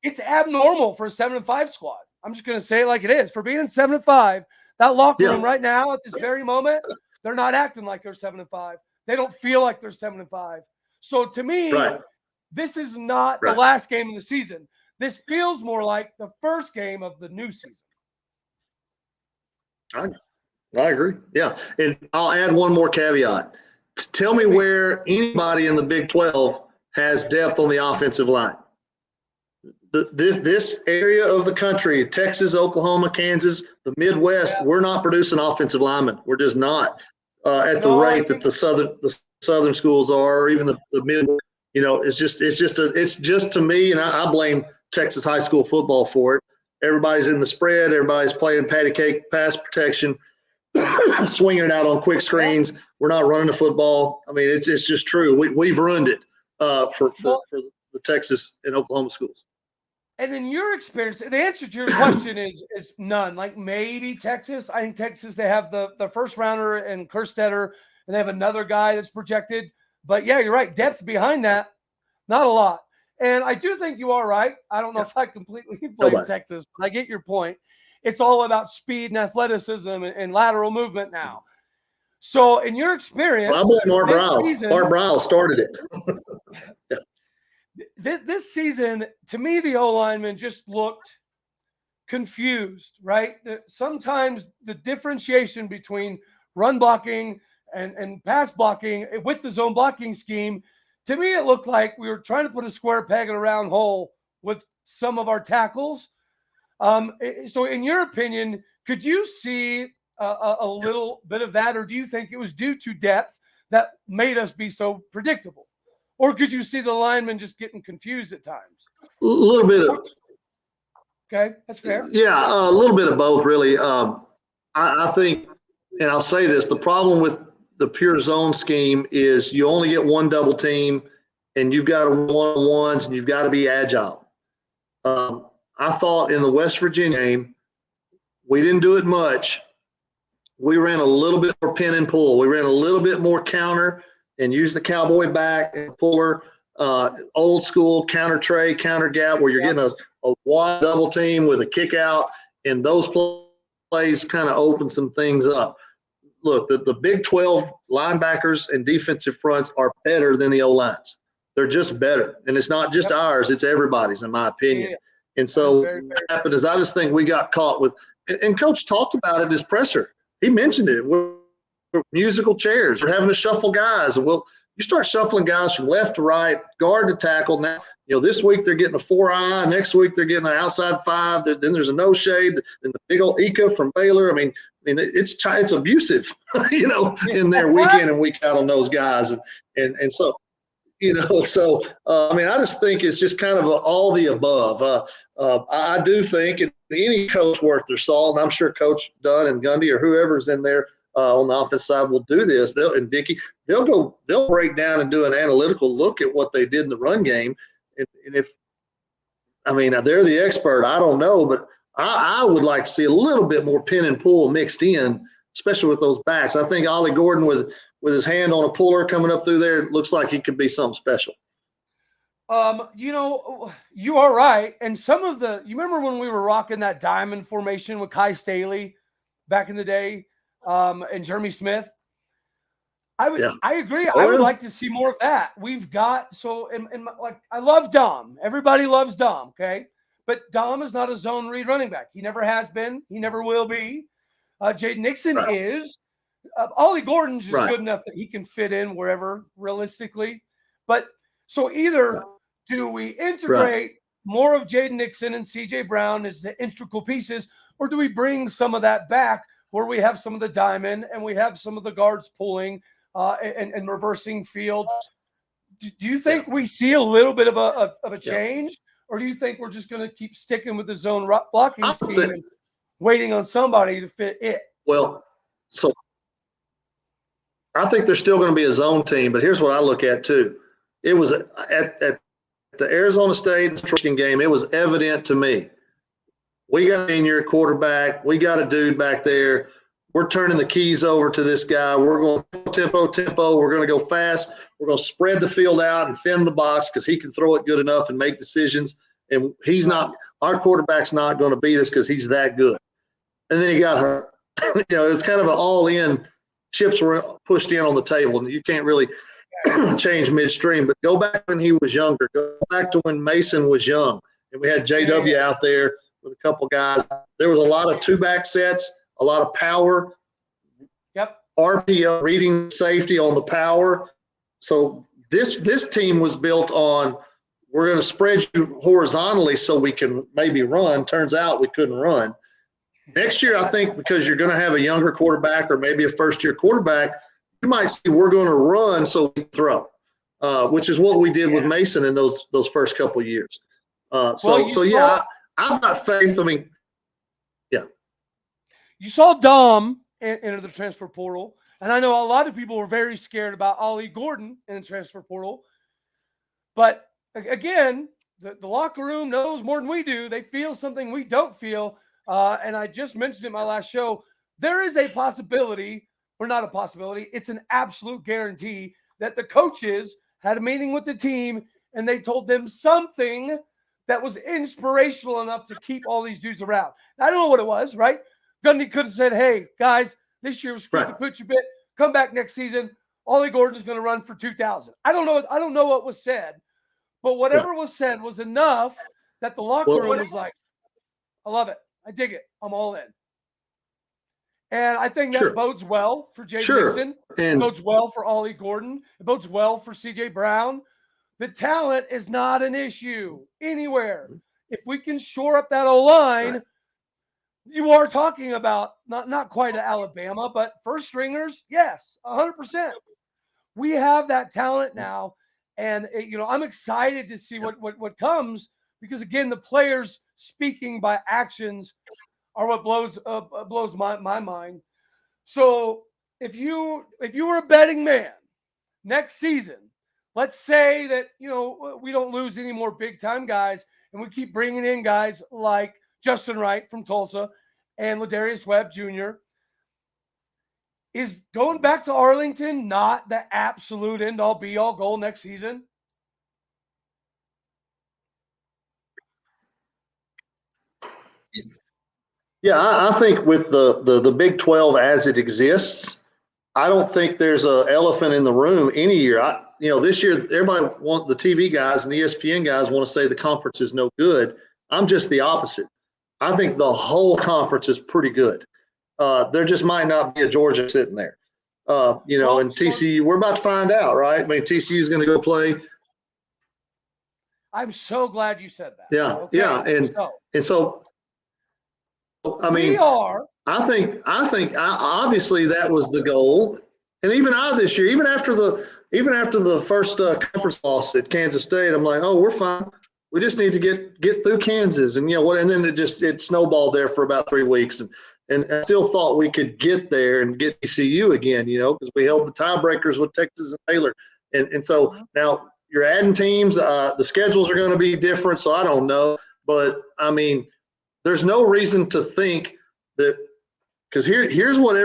it's abnormal for a 7-5 squad. I'm just going to say it like it is. For being in 7-5, that locker room right now at this very moment, they're not acting like they're 7-5. They don't feel like they're 7-5. So to me, this is not the last game of the season. This feels more like the first game of the new season. I agree. Yeah. And I'll add one more caveat. Tell me where anybody in the Big 12 has depth on the offensive line. This area of the country, Texas, Oklahoma, Kansas, the Midwest, we're not producing offensive linemen. We're just not at the rate that the southern schools are, or even the Midwest. You know, it's just to me, and I blame Texas high school football for it. Everybody's in the spread. Everybody's playing patty cake pass protection, swinging it out on quick screens. We're not running the football. I mean, it's just true. We've ruined it for the Texas and Oklahoma schools. And in your experience, the answer to your question is none. Like maybe Texas. I think Texas, they have the first rounder and Kerstetter, and they have another guy that's projected. But yeah, you're right. Depth behind that, not a lot. And I do think you are right. I don't know if I completely blame Texas, but I get your point. It's all about speed and athleticism and lateral movement now. So in your experience, I blame Art Briles. Art Briles started it. This season, to me, the O-linemen just looked confused, right? Sometimes the differentiation between run blocking and pass blocking with the zone blocking scheme, to me, it looked like we were trying to put a square peg in a round hole with some of our tackles. So in your opinion, could you see a little bit of that, or do you think it was due to depth that made us be so predictable? Or could you see the linemen just getting confused at times? A little bit of. Okay, that's fair. Yeah, a little bit of both, really. I think, and I'll say this, the problem with the pure zone scheme is you only get one double team, and you've got one-on-ones, and you've got to be agile. I thought in the West Virginia game, we didn't do it much. We ran a little bit more pin and pull. We ran a little bit more counter and used the cowboy back and puller, old school counter tray, counter gap, where you're getting a wide double team with a kick out, and those plays kind of open some things up. Look, the Big 12 linebackers and defensive fronts are better than the O-lines. They're just better. And it's not just ours, it's everybody's, in my opinion. And so what happened is I just think we got caught with – and Coach talked about it in his presser. He mentioned it. We're musical chairs. We're having to shuffle guys. And you start shuffling guys from left to right, guard to tackle. Now, this week they're getting a 4-eye. Next week they're getting an outside 5. Then there's a no shade. Then the big old Ika from Baylor. I mean, it's abusive, in there week in and week out on those guys. And so, I just think it's just kind of all the above. I do think, and any coach worth their salt, and I'm sure Coach Dunn and Gundy or whoever's in there on the offense side will do this. They'll break down and do an analytical look at what they did in the run game. And they're the expert. I don't know, but I would like to see a little bit more pin and pull mixed in, especially with those backs. I think Ollie Gordon with his hand on a puller coming up through there, looks like he could be something special. You are right. And you remember when we were rocking that diamond formation with Kai Staley back in the day, and Jeremy Smith? I agree. I would like to see more of that. We've got I love Dom. Everybody loves Dom, okay? But Dom is not a zone read running back. He never has been. He never will be. Jaden Nixon is. Ollie Gordon's just good enough that he can fit in wherever realistically. But so either do we integrate more of Jaden Nixon and CJ Brown as the integral pieces, or do we bring some of that back where we have some of the diamond and we have some of the guards pulling and reversing field? Do you think we see a little bit of a change, or do you think we're just going to keep sticking with the zone blocking scheme and waiting on somebody to fit it? Well, so I think there's still going to be a zone team, but here's what I look at too. It was at the Arizona State game, it was evident to me. We got a senior quarterback. We got a dude back there. We're turning the keys over to this guy. We're going tempo. We're going to go fast. We're going to spread the field out and thin the box because he can throw it good enough and make decisions. And our quarterback's not going to beat us because he's that good. And then he got hurt. It was kind of an all-in. Chips were pushed in on the table, and you can't really change midstream. But go back when he was younger. Go back to when Mason was young, and we had JW out there with a couple guys. There was a lot of two-back sets, a lot of power. Yep. RPO, reading safety on the power. So this team was built on we're going to spread you horizontally so we can maybe run. Turns out we couldn't run. Next year, I think because you're going to have a younger quarterback or maybe a first-year quarterback, you might see we're going to run so we throw, which is what we did with Mason in those first couple of years. I've got faith. I mean, yeah. You saw Dom enter the transfer portal, and I know a lot of people were very scared about Ollie Gordon in the transfer portal. But, again, the locker room knows more than we do. They feel something we don't feel. And I just mentioned it in my last show, there is a possibility, or not a possibility, it's an absolute guarantee that the coaches had a meeting with the team and they told them something that was inspirational enough to keep all these dudes around. I don't know what it was, right? Gundy could have said, hey, guys, this year was good to put your bit. Come back next season. Ollie Gordon is going to run for 2,000. I don't know what was said, but whatever was said was enough that the locker room was like, I love it. I dig it. I'm all in. And I think that bodes well for Jay Dixon. It bodes well for Ollie Gordon. It bodes well for C.J. Brown. The talent is not an issue anywhere. If we can shore up that O-line, you are talking about not quite an Alabama, but first stringers, yes, 100%. We have that talent now. And, I'm excited to see what comes because, again, the players – speaking by actions are what blows my mind. So if you were a betting man next season, let's say that we don't lose any more big time guys and we keep bringing in guys like Justin Wright from Tulsa and Ladarius Webb Jr. Is going back to Arlington not the absolute end all be all goal next season? Yeah, I think with the Big 12 as it exists, I don't think there's an elephant in the room any year. This year, everybody the TV guys and the ESPN guys want to say the conference is no good. I'm just the opposite. I think the whole conference is pretty good. There just might not be a Georgia sitting there. And TCU, we're about to find out, right? I mean, TCU is going to go play. I'm so glad you said that. Yeah, okay. yeah, and so. I mean, I think obviously that was the goal, and even this year, even after the first conference loss at Kansas State, I'm like, oh, we're fine. We just need to get through Kansas, and and then it snowballed there for about 3 weeks, and I still thought we could get there and get ECU again, because we held the tiebreakers with Texas and Baylor, and so now you're adding teams. The schedules are going to be different, so I don't know, but I mean. There's no reason to think that because here's what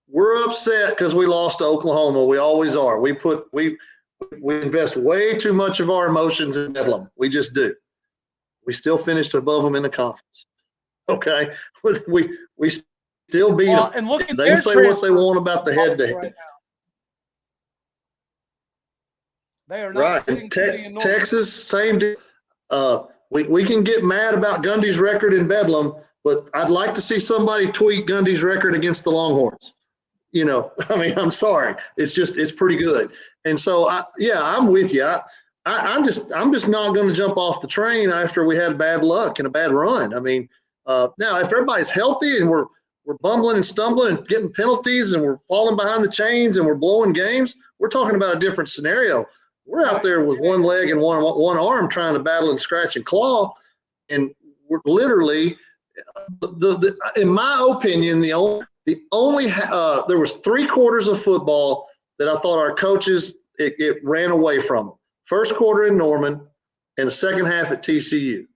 we're upset because we lost to Oklahoma. We always are. We invest way too much of our emotions in Bedlam. We just do. We still finished above them in the conference. Okay, we still beat them. And look at they can say what they want about the head-to-head. Right, they are not sitting Texas, same deal. We can get mad about Gundy's record in Bedlam, but I'd like to see somebody tweet Gundy's record against the Longhorns. I'm sorry. It's pretty good. And so, I'm with you. I'm just not going to jump off the train after we had bad luck and a bad run. I mean, now if everybody's healthy and we're bumbling and stumbling and getting penalties and we're falling behind the chains and we're blowing games, we're talking about a different scenario. We're out there with one leg and one arm trying to battle and scratch and claw, and we're literally in my opinion, the only there was 3 quarters of football that I thought our coaches it ran away from them. first quarter in Norman, and the second half at TCU.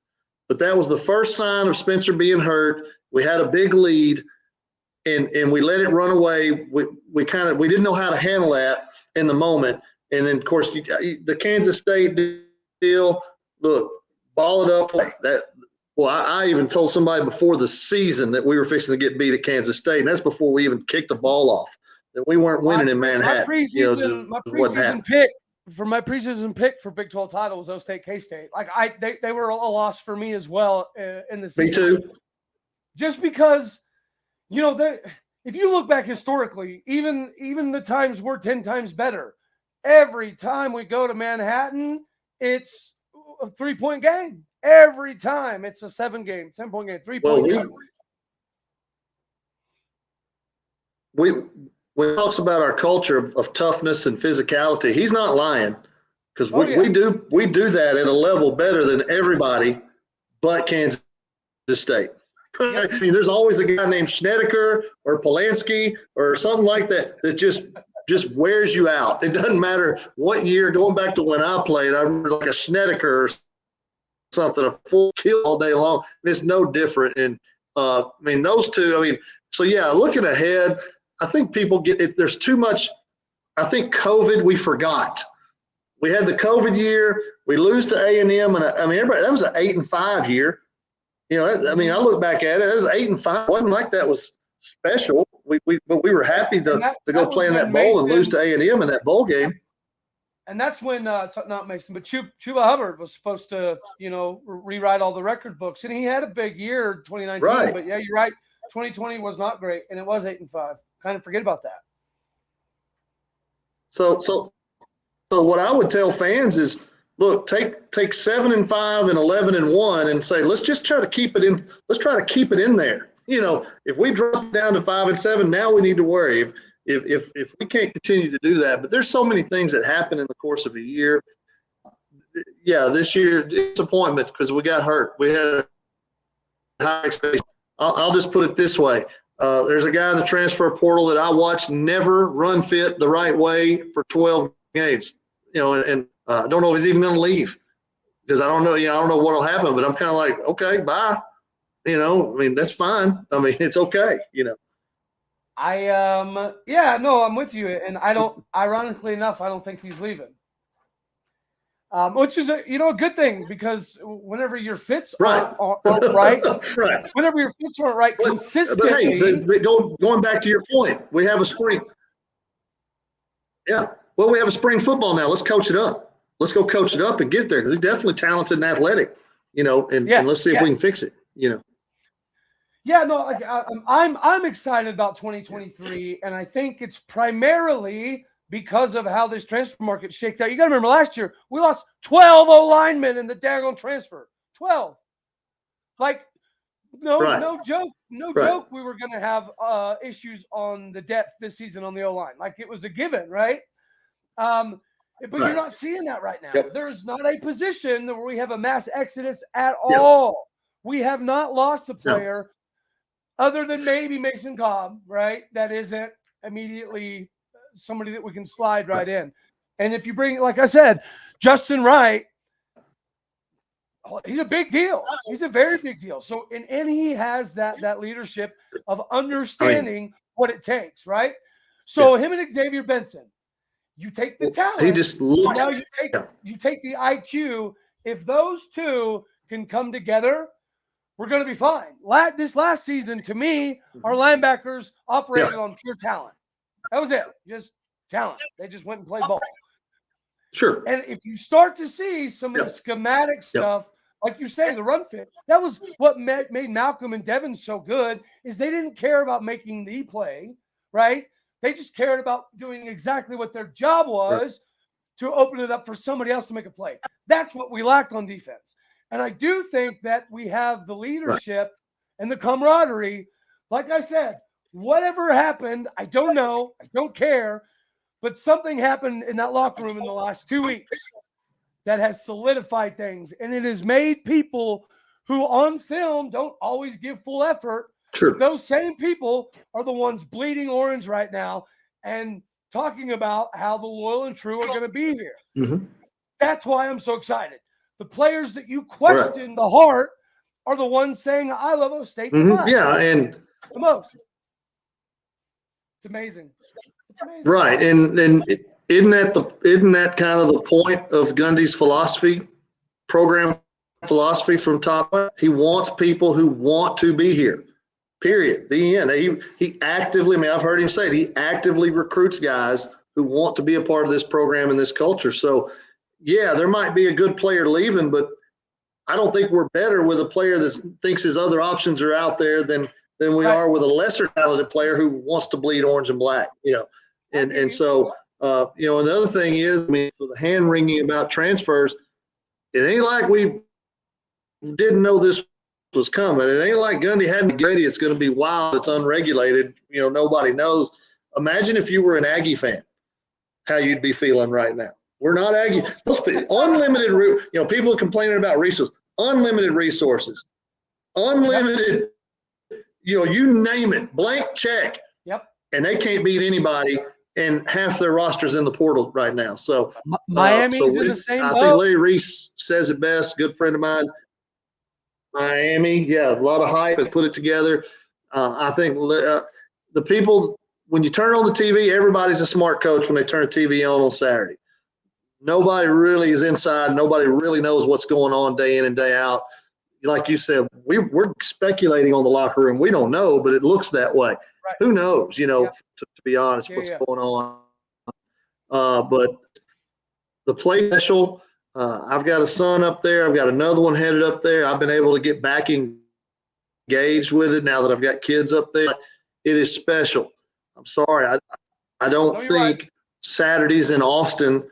But that was the first sign of Spencer being hurt. We had a big lead, and we let it run away. We didn't know how to handle that in the moment. And then, of course, the Kansas State deal, look, ball it up. I even told somebody before the season that we were fixing to get beat at Kansas State, and that's before we even kicked the ball off, that we weren't winning in Manhattan. My preseason pick for Big 12 title was O-State K-State. Like they were a loss for me as well in the season. Me too. Just because, if you look back historically, even the times we're 10 times better. Every time we go to Manhattan, it's a 3-point game. Every time it's a 7-game, 10-point game, 3-point game. When he talks about our culture of toughness and physicality, he's not lying, because we do that at a level better than everybody but Kansas State. I mean, there's always a guy named Snedeker or Polanski or something like that just wears you out. It doesn't matter what year. Going back to when I played, I remember like a Snedeker or something, a full kill all day long. And it's no different. And those two. So yeah, looking ahead, I think people get it. There's too much. I think COVID, we forgot. We had the COVID year. We lose to A&M, and everybody, that was an 8-5 year. I look back at it. It was 8-5. It wasn't like that was special. But we were happy to go play in that bowl and lose to A&M in that bowl game. And that's when not Mason, but Chuba Hubbard was supposed to, rewrite all the record books, and he had a big year 2019. Right. But yeah, you're right. 2020 was not great, and it was 8-5. Kind of forget about that. So what I would tell fans is, look, take 7-5 and 11-1 and say, let's just try to keep it in. Let's try to keep it in there. If we drop down to 5-7, now we need to worry. If we can't continue to do that, but there's so many things that happen in the course of a year. Yeah, this year disappointment because we got hurt. We had a high expectation. I'll just put it this way. There's a guy in the transfer portal that I watched never run fit the right way for 12 games. And I don't know if he's even going to leave because I don't know. I don't know what will happen. But I'm kind of like, okay, bye. That's fine. It's okay. I'm with you. And ironically enough, I don't think he's leaving. Which is a good thing, because whenever your fits aren't right, right. Whenever your fits aren't right consistently. But hey, going back to your point, we have a spring. Yeah. Well, we have a spring football now. Let's coach it up. Let's go coach it up and get there. He's definitely talented and athletic, and let's see if we can fix it, Yeah, no, I'm excited about 2023, and I think it's primarily because of how this transfer market shakes out. You got to remember last year we lost 12 O-linemen in the daggone transfer. 12. No joke. We were going to have issues on the depth this season on the O-line. It was a given, right? But you're not seeing that right now. Yep. There's not a position where we have a mass exodus at all. We have not lost a player other than maybe Mason Cobb, right? That isn't immediately somebody that we can slide right in. And if you bring, like I said, Justin Wright, he's a big deal. He's a very big deal. So, and he has that leadership of understanding what it takes, right? So him and Xavier Benson, you take the talent. He just looks. Now you take the IQ. If those two can come together, we're going to be fine. This last season, to me, our linebackers operated on pure talent. That was it. Just talent. They just went and played ball. Sure. And if you start to see some of the schematic stuff, like you say, the run fit, that was what made Malcolm and Devin so good, is they didn't care about making the play, right? They just cared about doing exactly what their job was to open it up for somebody else to make a play. That's what we lacked on defense. And I do think that we have the leadership and the camaraderie. Like I said, whatever happened, I don't know. I don't care. But something happened in that locker room in the last 2 weeks that has solidified things. And it has made people who on film don't always give full effort. Sure. Those same people are the ones bleeding orange right now and talking about how the loyal and true are going to be here. Mm-hmm. That's why I'm so excited. The players that you question the Hart are the ones saying, I love Oklahoma State the most. Yeah, and the most. It's amazing. It's amazing. Right, and isn't that kind of the point of Gundy's philosophy, program philosophy from top? He wants people who want to be here. Period. The end. He actively, I mean, I've heard him say it, he actively recruits guys who want to be a part of this program and this culture. So, yeah, there might be a good player leaving, but I don't think we're better with a player that thinks his other options are out there than we are with a lesser talented player who wants to bleed orange and black, And so, and the other thing is, I mean, for the hand wringing about transfers, it ain't like we didn't know this was coming. It ain't like Gundy hadn't been ready. It's going to be wild. It's unregulated. Nobody knows. Imagine if you were an Aggie fan, how you'd be feeling right now. We're not Aggie. Unlimited, people complaining about resources, unlimited resources, unlimited, you name it, blank check. Yep. And they can't beat anybody, and half their roster's in the portal right now. So Miami's in the same boat. I think Larry Reese says it best, good friend of mine. Miami, yeah, a lot of hype and put it together. I think the people, when you turn on the TV, everybody's a smart coach when they turn the TV on Saturday. Nobody really is inside. Nobody really knows what's going on day in and day out. Like you said, we're speculating on the locker room. We don't know, but it looks that way. Right. Who knows, to be honest, what's going on. But the play special, I've got a son up there. I've got another one headed up there. I've been able to get back engaged with it now that I've got kids up there. It is special. I'm sorry. I don't think Saturdays in Austin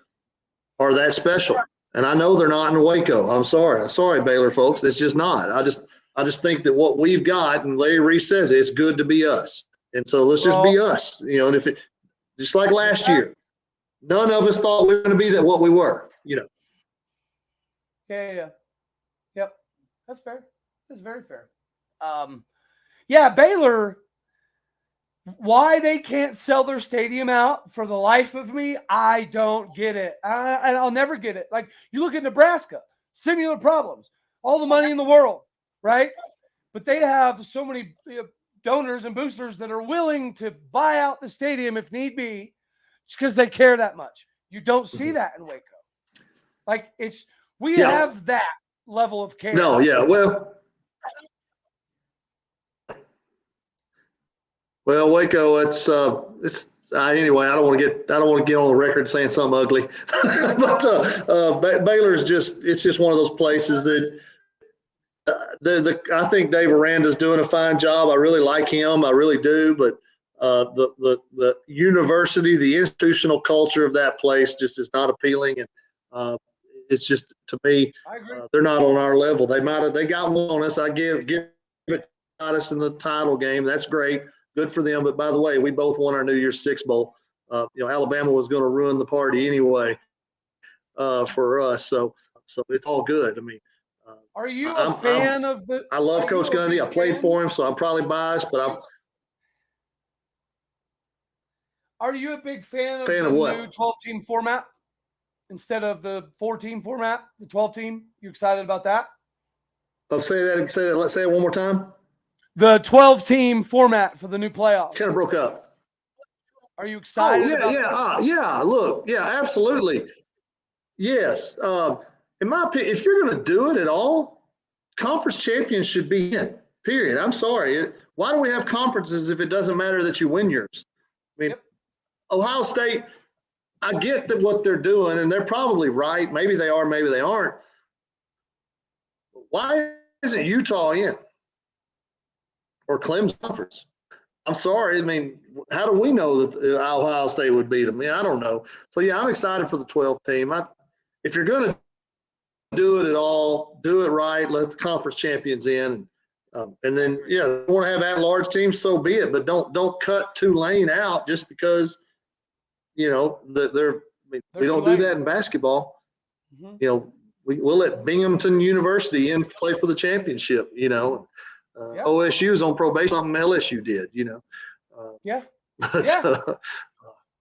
are that special. And I know they're not in Waco. I'm sorry, Baylor folks. It's just not. I just think that what we've got, and Larry Reese says it's good to be us. And so let's just be us. And if it, just like last year, none of us thought we were going to be what we were. Yeah. Yep. That's fair. That's very fair. Baylor, why they can't sell their stadium out for the life of me, I don't get it. And I'll never get it. Like, you look at Nebraska, similar problems, all the money in the world, right? But they have so many donors and boosters that are willing to buy out the stadium if need be, just because they care that much. You don't see that in Waco. Like, we have that level of care. No, yeah, well, Waco, it's anyway. I don't want to get on the record saying something ugly, but Baylor's it's just one of those places that I think Dave Aranda's doing a fine job. I really like him, I really do. But the university, the institutional culture of that place just is not appealing, and it's just, to me, they're not on our level. They got one on us. I give it got us in the title game. That's great. Good for them. But by the way, we both won our New Year's Six Bowl. Alabama was going to ruin the party anyway for us. So it's all good. I mean, are you a fan of the? I love Coach Gundy. I played for him, so I'm probably biased, but Are you a big fan of the new 12-team format instead of the 4-team format? The 12-team. You excited about that? Say it one more time. The 12-team format for the new playoffs. Kind of broke up. Are you excited? Look, absolutely. Yes. In my opinion, if you're going to do it at all, conference champions should be in, period. I'm sorry. Why do we have conferences if it doesn't matter that you win yours? I mean, Ohio State, I get that what they're doing, and they're probably right. Maybe they are, maybe they aren't. Why isn't Utah in? Or Clemson conference? I'm sorry. I mean, how do we know that Ohio State would beat them? I mean, I don't know. So, I'm excited for the 12th team. If you're going to do it at all, do it right. Let the conference champions in. And then, you want to have at-large teams, so be it. But don't cut Tulane out just because, we don't do that in basketball. Mm-hmm. We'll let Binghamton University in play for the championship, OSU's on probation, something LSU did,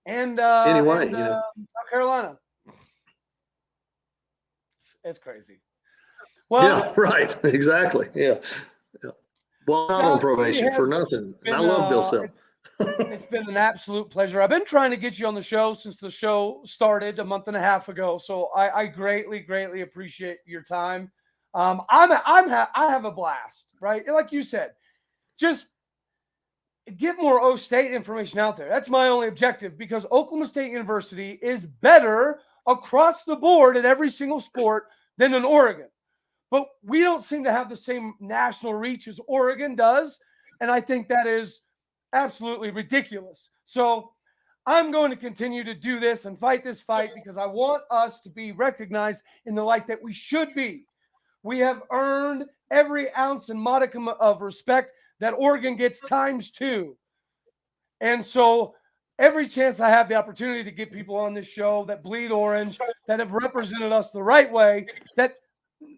And anyway, South Carolina. It's crazy. Well, yeah, right. Exactly. Yeah. Well, I'm not on Scott, probation for nothing. And I love Bill Self. It's been an absolute pleasure. I've been trying to get you on the show since the show started a month and a half ago. So I greatly, greatly appreciate your time. I have a blast, right? Like you said, just get more O State information out there. That's my only objective, because Oklahoma State University is better across the board at every single sport than in Oregon. But we don't seem to have the same national reach as Oregon does. And I think that is absolutely ridiculous. So I'm going to continue to do this and fight this fight, because I want us to be recognized in the light that we should be. We have earned every ounce and modicum of respect that Oregon gets ×2. And so every chance I have the opportunity to get people on this show that bleed orange, that have represented us the right way, that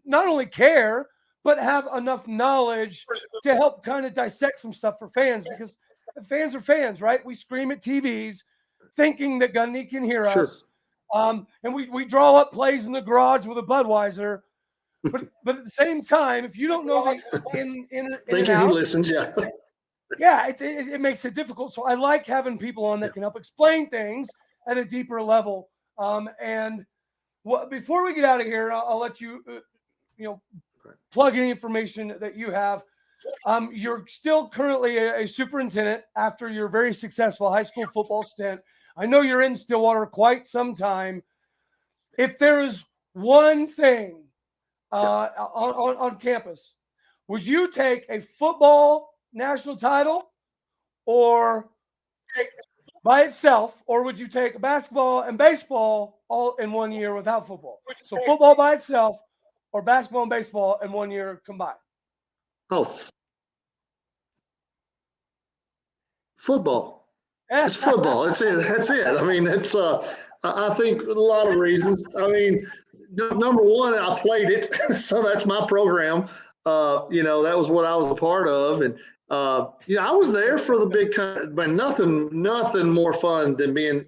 not only care, but have enough knowledge to help kind of dissect some stuff for fans, because fans are fans, right? We scream at TVs thinking that Gundy can hear us. And we draw up plays in the garage with a Budweiser. But at the same time, if you don't know the in Thinking and out, he listens, yeah. Yeah, it makes it difficult. So I like having people on that can help explain things at a deeper level. Before we get out of here, I'll let you, plug any information that you have. You're still currently a superintendent after your very successful high school football stint. I know you're in Stillwater quite some time. If there is one thing on campus, would you take a football national title or by itself, or would you take basketball and baseball all in 1 year without football? So football by itself or basketball and baseball in 1 year combined? Oh, football. It's football. That's it. That's it. I mean, it's I think a lot of reasons. I mean, number one, I played it, so that's my program. That was what I was a part of, and I was there for the big, but nothing more fun than being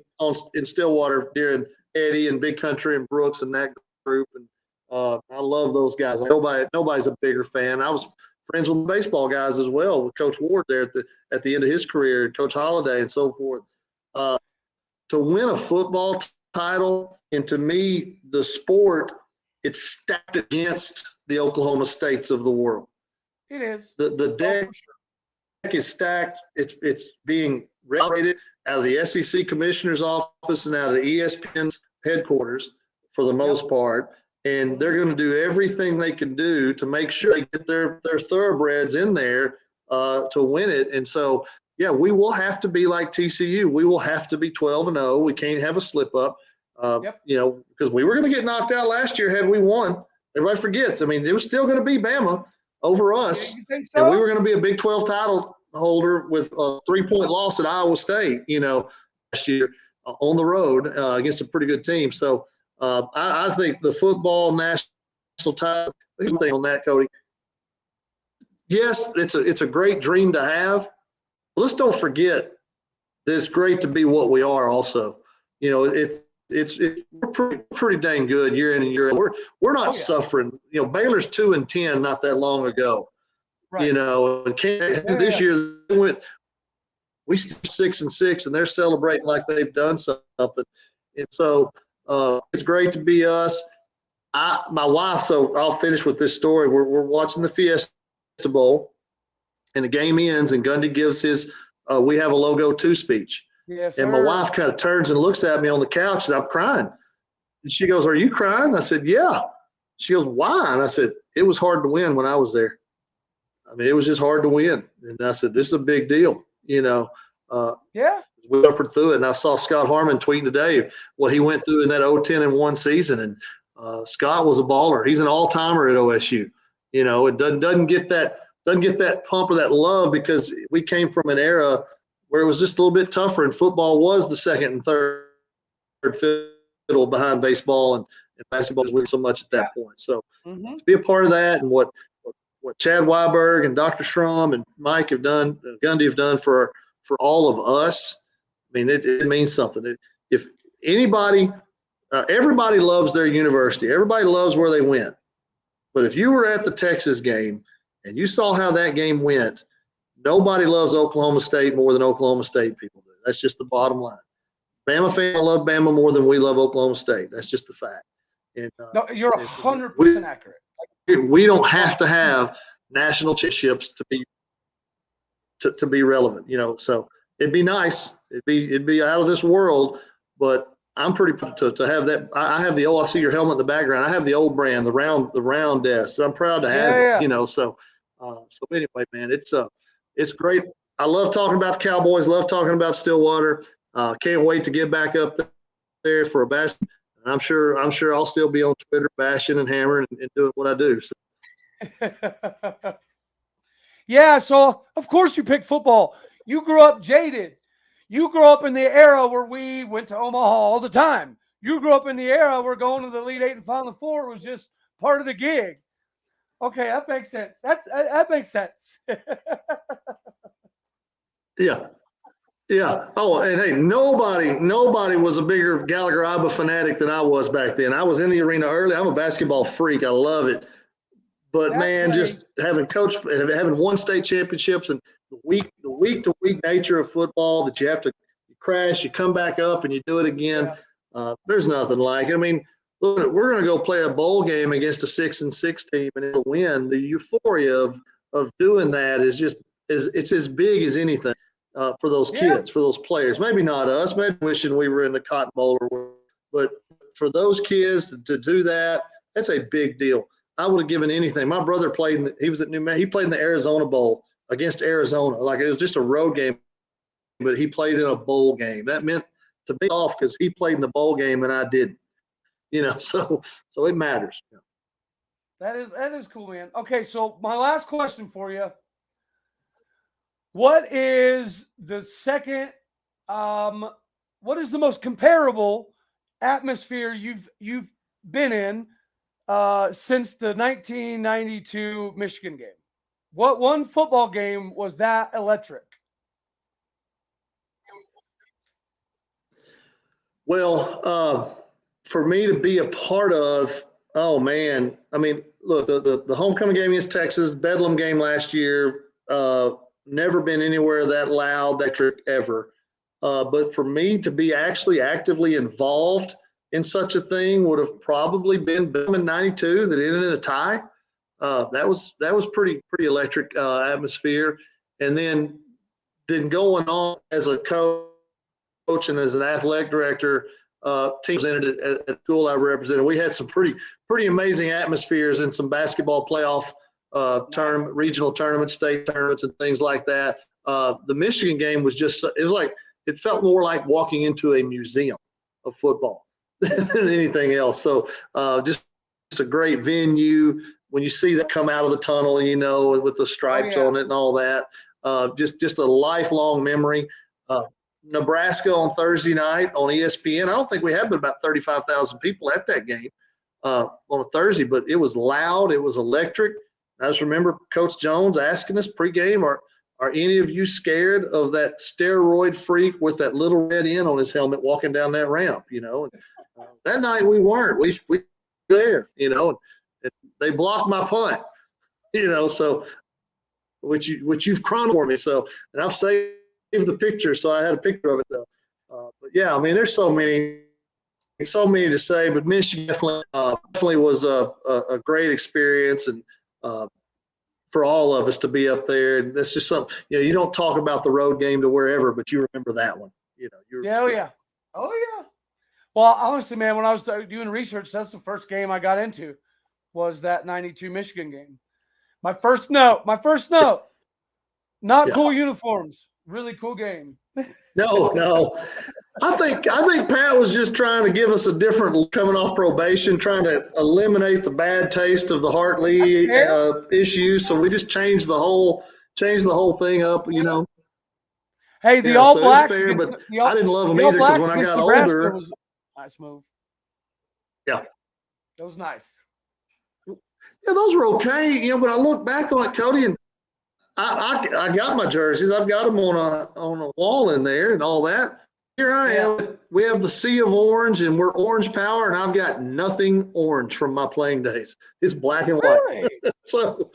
in Stillwater during Eddie and Big Country and Brooks and that group. And I love those guys. Nobody's a bigger fan. I was friends with the baseball guys as well, with Coach Ward there at the end of his career, and Coach Holliday and so forth. To win a football title, and to me, the sport, it's stacked against the Oklahoma States of the world. It is. The deck is stacked. It's being regulated out of the SEC commissioner's office and out of the ESPN's headquarters for the most part. And they're going to do everything they can do to make sure they get their thoroughbreds in there to win it. And so, yeah, we will have to be like TCU. We will have to be 12-0. We can't have a slip up, because we were going to get knocked out last year had we won. Everybody forgets. I mean, it was still going to be Bama over us. You think so? And we were going to be a Big 12 title holder with a 3-point loss at Iowa State, last year on the road against a pretty good team. So I think the football national title, thing on that, Cody. Yes, it's a great dream to have. But let's don't forget that it's great to be what we are also. We're pretty dang good year in and year out. We're not suffering. Baylor's 2-10 not that long ago. Right. And this year they went. We still 6-6, and they're celebrating like they've done something. And so it's great to be us. My wife. So I'll finish with this story. We're watching the Fiesta Bowl, and the game ends, and Gundy gives his "We have a logo too" speech. Yes, and my wife kind of turns and looks at me on the couch, and I'm crying. And she goes, "Are you crying?" I said, "Yeah." She goes, "Why?" And I said, "It was hard to win when I was there. I mean, it was just hard to win." And I said, "This is a big deal." We suffered through it. And I saw Scott Harmon tweeting today what he went through in that 0-10-1 season. And Scott was a baller. He's an all-timer at OSU. It doesn't get that pump or that love, because we came from an era where it was just a little bit tougher, and football was the second and third fiddle behind baseball, and basketball was so much at that point. So to be a part of that, and what Chad Weiberg and Dr. Schrum and Mike have done, Gundy have done for all of us, I mean, it means something. If anybody everybody loves their university. Everybody loves where they went. But if you were at the Texas game and you saw how that game went, nobody loves Oklahoma State more than Oklahoma State people do. That's just the bottom line. Bama fans love Bama more than we love Oklahoma State. That's just the fact. And, no, you're 100% accurate. We don't have to have national championships to be relevant, So it'd be nice. It'd be out of this world, but I'm pretty to have that. I have the I see your helmet in the background. I have the old brand, the round desk. So I'm proud to have it. So anyway, man, it's great. I love talking about the Cowboys. Love talking about Stillwater. Can't wait to get back up there for a basketball. And I'm sure I'll still be on Twitter bashing and hammering and doing what I do. So. Yeah, so of course you pick football. You grew up jaded. You grew up in the era where we went to Omaha all the time. You grew up in the era where going to the Elite Eight and Final Four was just part of the gig. Okay, that makes sense. That makes sense. Yeah. Yeah. Oh, and hey, nobody was a bigger Gallagher-Iba fanatic than I was back then. I was in the arena early. I'm a basketball freak. I love it. But just having coached, having won state championships, and the week to week nature of football, that you have to crash, you come back up, and you do it again. Yeah. There's nothing like it. I mean, look, we're going to go play a bowl game against a 6-6 team and it'll win. The euphoria of doing that is it's as big as anything for those kids, for those players. Maybe not us. Maybe wishing we were in the Cotton Bowl, but for those kids to do that, that's a big deal. I would have given anything. My brother played he was at he played in the Arizona Bowl against Arizona. Like, it was just a road game, but he played in a bowl game. That meant to be off because he played in the bowl game and I didn't. So it matters. That is cool, man. Okay, so my last question for you. What is the second what is the most comparable atmosphere you've been in since the 1992 Michigan game? What one football game was that electric? Well, for me to be a part of, oh man, I mean, look, the homecoming game against Texas, Bedlam game last year, never been anywhere that loud, that electric ever. But for me to be actually actively involved in such a thing would have probably been Bedlam in '92 that ended in a tie. That was pretty electric atmosphere. And then going on as a coach and as an athletic director, team presented at the school I represented. We had some pretty amazing atmospheres in some basketball playoff regional tournaments, state tournaments, and things like that. The Michigan game was it felt more like walking into a museum of football than anything else. So just a great venue. When you see that come out of the tunnel, with the stripes on it and all that, just a lifelong memory. Nebraska on Thursday night on ESPN. I don't think we had but about 35,000 people at that game on a Thursday, but it was loud. It was electric. I just remember Coach Jones asking us pregame, are any of you scared of that steroid freak with that little red N on his helmet walking down that ramp? And, that night we weren't. We were there, and they blocked my punt, so which you've chronicled for me. So, and I've saved the picture, so I had a picture of it though. But yeah, I mean, there's so many to say, but Michigan definitely was a great experience, and for all of us to be up there. And that's just something, you don't talk about the road game to wherever, but you remember that one. Oh yeah. Well, honestly, man, when I was doing research, that's the first game I got into was that '92 Michigan game. My first note. Not cool uniforms. Really cool game. No. I think Pat was just trying to give us a different, coming off probation, trying to eliminate the bad taste of the Hart Lee issue. So we just changed the whole thing up. Hey, the All Blacks. Fair, but I didn't love them either because when I got older, was a nice move. Yeah, it was nice. Yeah, those were okay. But I look back on it, Cody, and I got my jerseys. I've got them on a wall in there and all that. here I am. We have the sea of orange, and we're orange power, and I've got nothing orange from my playing days. It's black and white. Really? so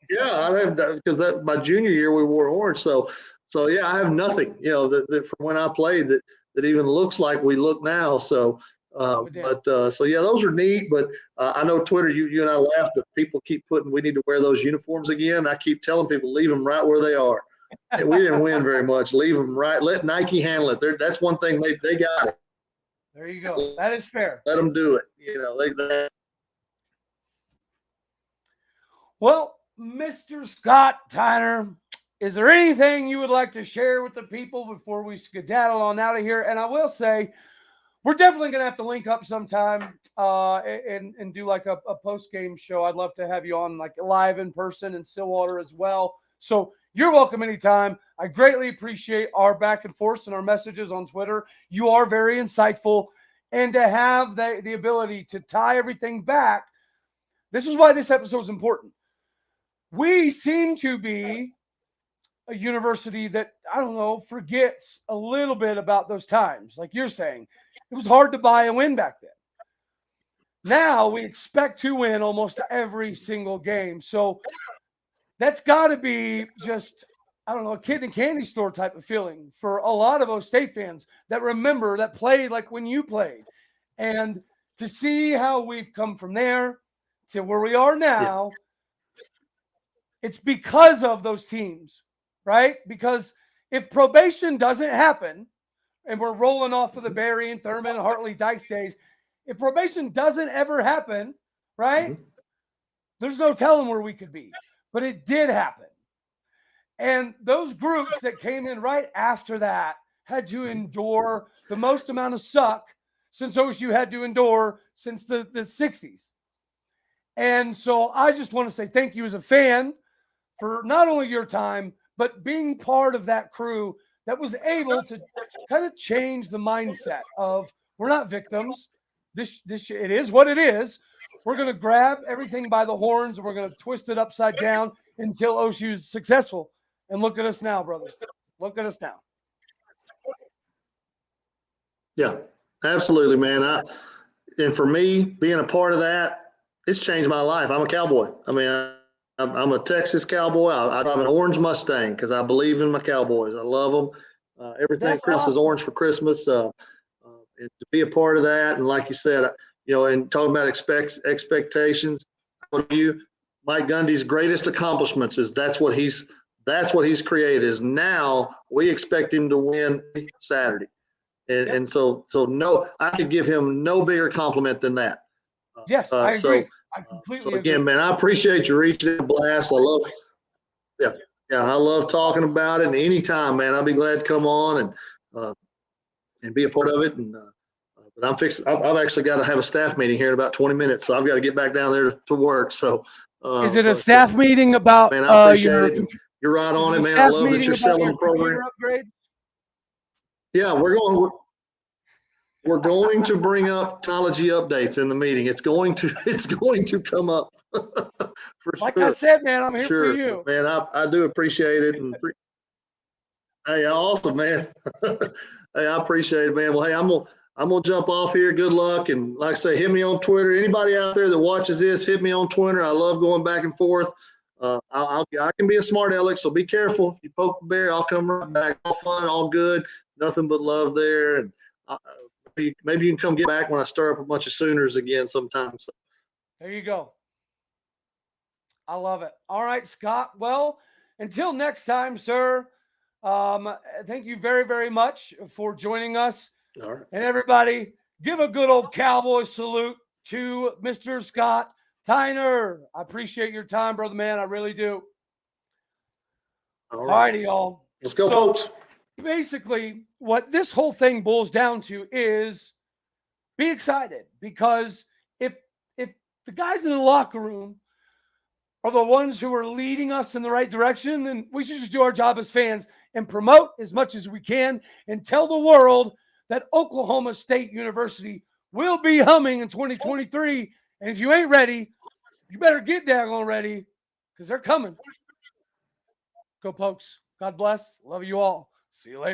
yeah, I have that because my junior year we wore orange. So yeah, I have nothing. That from when I played that even looks like we look now. So. So yeah, those are neat. But I know Twitter, you and I laugh that people keep putting we need to wear those uniforms again. I keep telling people leave them right where they are. We didn't win very much. Leave them right. Let Nike handle it. That's one thing they got it. There you go. That is fair. Let them do it. Well, Mr. Scott Tyner, is there anything you would like to share with the people before we skedaddle on out of here? And I will say, we're definitely going to have to link up sometime and do like a post-game show. I'd love to have you on like live in person in Stillwater as well. So you're welcome anytime. I greatly appreciate our back and forth and our messages on Twitter. You are very insightful. And to have the ability to tie everything back, this is why this episode is important. We seem to be a university that, I don't know, forgets a little bit about those times. Like you're saying, it was hard to buy a win back then. Now we expect to win almost every single game. So that's got to be just, I don't know, a kid in a candy store type of feeling for a lot of O State fans that remember, that played like when you played. And to see how we've come from there to where we are now, it's because of those teams, right? Because if probation doesn't happen, and we're rolling off of the Barry and Thurman and Hartley Dykes days, if probation doesn't ever happen, right, there's no telling where we could be. But it did happen. And those groups that came in right after that had to endure the most amount of suck since OSU had to endure since the 60s. And so I just want to say thank you as a fan for not only your time, but being part of that crew that was able to kind of change the mindset of we're not victims. This it is what it is. We're going to grab everything by the horns and we're going to twist it upside down until OSU is successful. And look at us now, brothers. Look at us now. Yeah, absolutely, man. And for me, being a part of that, it's changed my life. I'm a cowboy. I mean, I'm a Texas cowboy. I drive an orange Mustang because I believe in my Cowboys. I love them. Everything That's Chris awesome. is orange for Christmas. And to be a part of that, and like you said, and talking about expectations, Mike Gundy's greatest accomplishments is that's what he's created. Is now we expect him to win Saturday, and so no, I could give him no bigger compliment than that. Yes, I agree. I completely agree. Again, man, I appreciate you reaching out, Blast. I love talking about it. And anytime, man, I'll be glad to come on and be a part of it. And but I've actually got to have a staff meeting here in about 20 minutes, so I've got to get back down there to work. So, is it a staff meeting about? Man, I appreciate it. You're right on it, man. I love that you're selling the program. Upgrades? Yeah, we're going to bring up technology updates in the meeting. It's going to come up for like sure. I said, man, I'm here for you, man. I do appreciate it. And hey, awesome, man. Hey, I appreciate it, man. Well, hey, I'm gonna jump off here. Good luck, and like I say, hit me on Twitter. Anybody out there that watches this, hit me on Twitter. I love going back and forth. I can be a smart aleck, so be careful. If you poke the bear, I'll come right back. All fun, all good, nothing but love there. And maybe you can come get back when I stir up a bunch of Sooners again sometime. So. There you go. I love it. All right, Scott. Well, until next time, sir. Thank you very, very much for joining us. All right. And everybody, give a good old cowboy salute to Mr. Scott Tyner. I appreciate your time, brother man. I really do. All righty, y'all. Let's go, folks. Basically, what this whole thing boils down to is be excited, because if the guys in the locker room are the ones who are leading us in the right direction, then we should just do our job as fans and promote as much as we can and tell the world that Oklahoma State University will be humming in 2023. And if you ain't ready, you better get daggone ready, because they're coming. Go Pokes. God bless. Love you all. See you later.